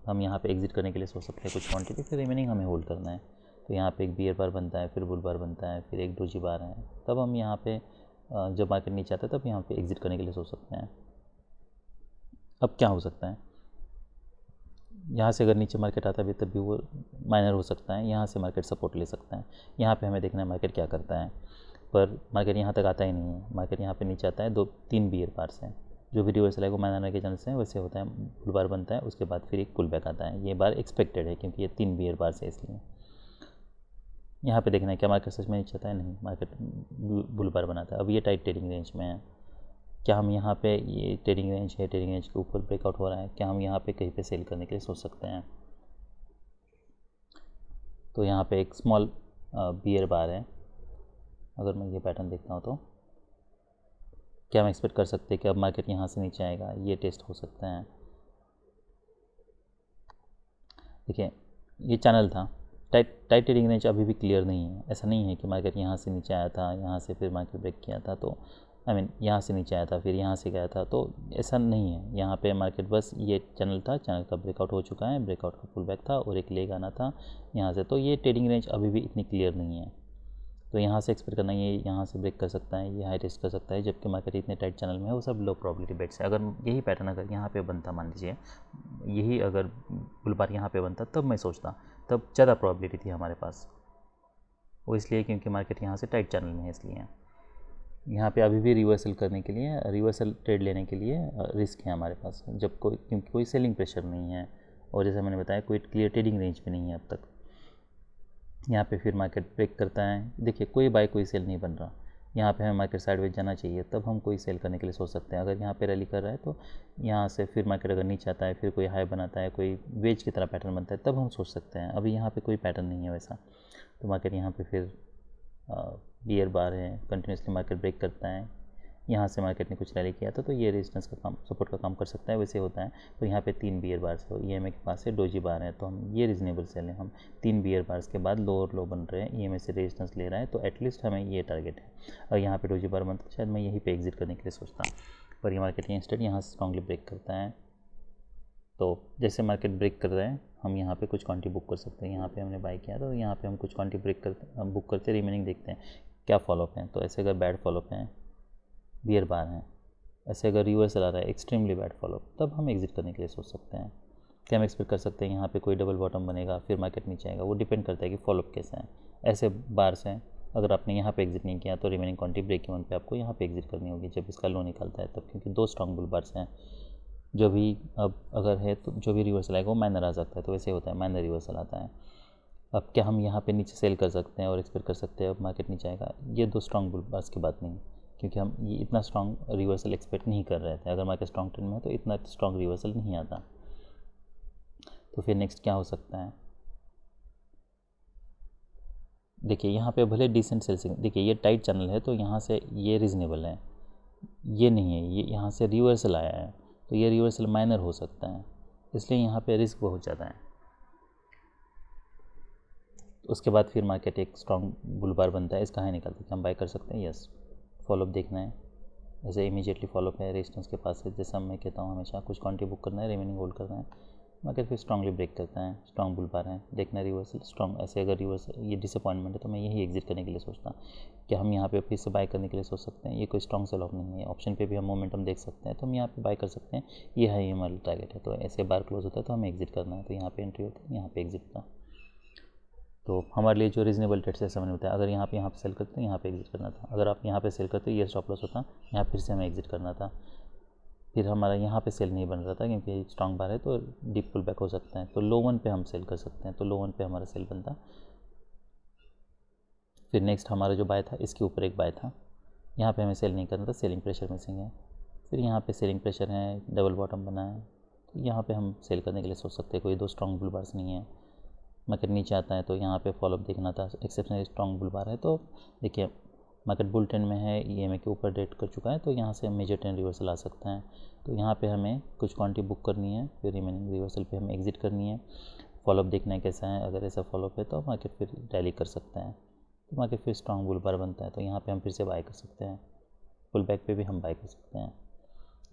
हम यहाँ पे एग्जिट करने के लिए सोच सकते हैं कुछ क्वांटिटी, फिर रिमेनिंग हमें होल्ड करना है। तो यहाँ पे एक बियर बार बनता है, फिर बुल बार बनता है, फिर एक डोजी बार है, तब हम यहाँ पे जब मार्केट नीचे आता है तब यहाँ पे एग्जिट करने के लिए सोच सकते हैं। अब क्या हो सकता है, यहाँ से अगर नीचे मार्केट आता है तब भी वो माइनर हो सकता है, यहाँ से मार्केट सपोर्ट ले सकता है। यहाँ पे हमें देखना है मार्केट क्या करता है, पर मार्केट यहाँ तक आता ही नहीं है, मार्केट यहाँ पे नीचे आता है, 2-3 बियर बार्स हैं, जो भी रिवर्सल है वो माइनर के चांस हैं, वैसे होता है, बुल बार बनता है, उसके बाद फिर एक पुल बैक आता है। ये बार एक्सपेक्टेड है क्योंकि ये 3 बियर बार्स है, इसलिए यहाँ पे देखना है क्या मार्केट सच में नीचे आता है, नहीं, मार्केट बुल बार बनाता है। अब ये टाइट ट्रेडिंग रेंज में है, क्या हम यहाँ पे, ये ट्रेडिंग रेंज है, ट्रेडिंग रेंज के ऊपर ब्रेकआउट हो रहा है, क्या हम यहाँ पे कहीं पे सेल करने के लिए सोच सकते हैं। तो यहाँ पे एक स्मॉल बियर बार है, अगर मैं ये पैटर्न देखता हूँ तो क्या हम एक्सपेक्ट कर सकते हैं कि अब मार्केट यहाँ से नीचे आएगा, ये टेस्ट हो सकता है। देखिए ये चैनल था, टाइट ट्रेडिंग रेंज अभी भी क्लियर नहीं है, ऐसा नहीं है कि मार्केट यहाँ से नीचे आया था, यहाँ से फिर मार्केट ब्रेक किया था, तो यहाँ से नीचे आया था फिर यहाँ से गया था, तो ऐसा नहीं है। यहाँ पे मार्केट बस ये चैनल था, चैनल का ब्रेकआउट हो चुका है, ब्रेकआउट का पुल बैक था और एक लेग आना था यहाँ से, तो ये ट्रेडिंग रेंज अभी भी इतनी क्लियर नहीं है। तो यहाँ से एक्सपेक्ट करना ये यहाँ से ब्रेक कर सकता है, ये हाई टेस्ट कर सकता है, जबकि मार्केट इतने टाइट चैनल में है, वो सब लो प्रोबेबिलिटी बेट्स है। अगर यही पैटर्न अगर यहाँ पे बनता, मान लीजिए यही अगर बुल बार यहाँ पे बनता, तब मैं सोचता, तब ज़्यादा प्रोबेबिलिटी थी हमारे पास, वो इसलिए क्योंकि मार्केट यहाँ से टाइट चैनल में है, इसलिए यहाँ पे अभी भी रिवर्सल करने के लिए, रिवर्सल ट्रेड लेने के लिए रिस्क है हमारे पास, जब क्योंकि कोई सेलिंग प्रेशर नहीं है, और जैसे मैंने बताया कोई क्लियर ट्रेडिंग रेंज पे नहीं है अब तक। यहाँ पे फिर मार्केट ब्रेक करता है, देखिए कोई बाय कोई सेल नहीं बन रहा, यहाँ पे हमें मार्केट साइडवेज जाना चाहिए, तब हम कोई सेल करने के लिए सोच सकते हैं। अगर यहाँ पे रैली कर रहा है तो यहाँ से फिर मार्केट अगर नीचे आता है, फिर कोई हाई बनाता है, कोई वेज की तरह पैटर्न बनता है, तब हम सोच सकते हैं। अभी यहाँ पे कोई पैटर्न नहीं है वैसा, तो मार्केट यहाँ पे फिर बियर बार है, कंटिन्यूसली मार्केट ब्रेक करता है, यहाँ से मार्केट ने कुछ रैली किया था तो ये रेजिस्टेंस का काम, सपोर्ट का काम कर सकता है, वैसे होता है। तो यहाँ पे 3 बियर बार्स है, EMA के पास है डोजी बार है, तो हम ये रीजनेबल सेल है। हम 3 बियर बार्स के बाद लोअर लो बन रहे हैं, EMA से रेजिस्टेंस ले रहा है, तो एटलीस्ट हमें ये टारगेट है। और यहाँ पे डोजी बार बनता है, शायद मैं यहीं पे एग्जिट करने के लिए सोचता हूँ, पर ये मार्केट इंस्टेड यहाँ से स्ट्रांगली ब्रेक करता है। तो जैसे मार्केट ब्रेक कर रहे हैं, हम यहाँ पे कुछ क्वांटिटी बुक कर सकते हैं। यहाँ पे हमने बाय किया तो यहाँ पे हम कुछ क्वांटिटी ब्रेक करते बुक करते, रिमेनिंग देखते हैं क्या फॉलोअप है। तो ऐसे अगर बैड फॉलोअप है, बियर बार हैं, ऐसे अगर रिवर्सल आ रहा है एक्सट्रीमली बैड फॉलोअप, तब हम एग्जिट करने के लिए सोच सकते हैं। क्या हम एक्सपेक्ट कर सकते हैं यहाँ पे कोई डबल बॉटम बनेगा फिर मार्केट नीचे आएगा, वो डिपेंड करता है कि फॉलोअप कैसा है। ऐसे बार्स हैं, अगर आपने यहाँ पे एग्जिट नहीं किया तो रिमेनिंग क्वांटिटी ब्रेक इवन पे आपको यहाँ पे एग्जिट करनी होगी जब इसका लो निकलता है तब, क्योंकि 2 स्ट्रॉन्ग बुल बार्स हैं। जो भी अब अगर है तो जो भी रिवर्सल आएगा वो माइनर आ सकता है, तो वैसे होता है, माइनर रिवर्सल आता है। अब क्या हम यहाँ पे नीचे सेल कर सकते हैं और एक्सपेक्ट कर सकते हैं अब मार्केट नीचे आएगा? ये 2 स्ट्रॉन्ग बुल बार्स की बात नहीं, क्योंकि हम ये इतना स्ट्रॉन्ग रिवर्सल एक्सपेक्ट नहीं कर रहे थे। अगर मार्केट स्ट्रॉन्ग ट्रेंड में है तो इतना स्ट्रॉन्ग रिवर्सल नहीं आता। तो फिर नेक्स्ट क्या हो सकता है? देखिए यहाँ पे भले डिसेंट सेल्सिंग, देखिए ये टाइट चैनल है तो यहाँ से ये रीजनेबल है, ये नहीं है, ये यहाँ से रिवर्सल आया है तो ये रिवर्सल माइनर हो सकता है, इसलिए यहाँ पे रिस्क बहुत ज़्यादा है। उसके बाद फिर मार्केट एक स्ट्रॉन्ग बुल बार बनता है, इसका हाई निकलता है, हम बाय कर सकते हैं। यस, फॉलोअप देखना है, ऐसे इमीडिएटली फॉलोअप है, रेजिस्टेंस के पास है, जैसा मैं कहता हूँ हमेशा कुछ क्वांटिटी बुक करना है, रिमेनिंग होल्ड करना है। मार्केट फिर स्ट्रांगली ब्रेक करता है, स्ट्रॉन्ग बुल बार है, देखना है रिवर्सल स्ट्रॉन्ग। ऐसे अगर रिवर्सल ये डिसअपॉइंटमेंट है तो मैं यही एग्जिट करने के लिए सोचता हूँ। क्या हम यहाँ पे फिर से बाय करने के लिए सोच सकते हैं? ये कोई स्ट्रॉन्ग सेल ऑफ नहीं है, ऑप्शन पे भी हम मोमेंटम देख सकते हैं तो हम यहाँ पे बाय कर सकते हैं। ये है हमारा टारगेट है, तो ऐसे बार क्लोज होता है तो हमें एग्जिट करना है, तो यहाँ पे एंट्री होती है, यहाँ पे एग्जिट का। तो हमारे लिए जो रीजनेबल ट्रेड से समझ में होता है, अगर यहाँ पे सेल करते हैं यहाँ पे एग्जिट करना था, अगर आप यहाँ पे सेल करते ये स्टॉप लॉस होता, यहाँ फिर से हमें एग्जिट करना था। फिर हमारा यहाँ पे सेल नहीं बन रहा था क्योंकि स्ट्रॉन्ग बार है तो डीप पुल बैक हो सकता है, तो लो 1 पे हम सेल कर सकते हैं, तो लो 1 पे हमारा सेल बनता। फिर नेक्स्ट हमारा जो बाय था इसके ऊपर एक बाय था, यहाँ पे हमें सेल नहीं करना था, सेलिंग प्रेशर मिसिंग है। फिर यहाँ पे सेलिंग प्रेशर है, डबल बॉटम बना है, तो यहाँ पे हम सेल करने के लिए सोच सकते हैं। कोई 2 स्ट्रॉन्ग बुल बार्स नहीं है, मार्केट नीचे आता है तो यहाँ पे फॉलोअप देखना था, एक्सेप्शनली स्ट्रॉन्ग बुल बार है। तो देखिए मार्केट बुल ट्रेंड में है, EMA के ऊपर डेट कर चुका है, तो यहाँ से मेजर ट्रेंड रिवर्सल आ सकता है। तो यहाँ पे हमें कुछ क्वांटिटी बुक करनी है, फिर रिमेनिंग रिवर्सल पे हमें एग्जिट करनी है, फॉलोअप देखना है कैसा है। अगर ऐसा फॉलोअप है तो मार्केट फिर रैली कर सकता है, तो मार्केट फिर स्ट्रॉन्ग बुल बार बनता है, तो यहाँ पे हम फिर से बाय कर सकते हैं, पुल बैक पे भी हम बाय कर सकते हैं।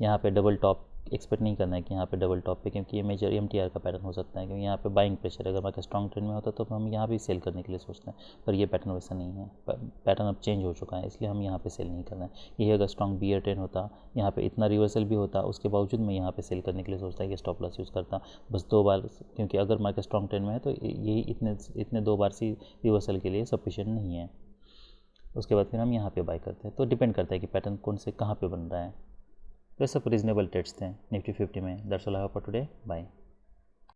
यहाँ पे डबल टॉप एक्सपेक्ट नहीं करना है कि यहाँ पे डबल टॉप पे, क्योंकि ये मेजर MTR का पैटर्न हो सकता है, क्योंकि यहाँ पे बाइंग प्रेशर अगर मार्केट स्ट्रॉन्ग ट्रेंड में होता तो हम यहाँ भी सेल करने के लिए सोचते हैं, पर ये पैटर्न वैसा नहीं है, पैटर्न अब चेंज हो चुका है, इसलिए हम यहाँ पे सेल नहीं करना है। ये अगर स्ट्रॉन्ग बियर ट्रेंड होता, यहाँ पे इतना रिवर्सल भी होता, उसके बावजूद मैं यहाँ पे सेल करने के लिए सोचता है कि स्टॉप लॉस यूज़ करता बस 2 बार, क्योंकि अगर मार्केट स्ट्रॉन्ग ट्रेंड में है तो यही इतने 2 बार सी रिवर्सल के लिए सफिशिएंट नहीं है। उसके बाद फिर हम यहाँ पे बाय करते हैं। तो डिपेंड करता है कि पैटर्न कौन से कहाँ पे बन रहा है। तो सब रीजनेबल ट्रेड्स थे निफ्टी 50 में। That's all I have for today, bye.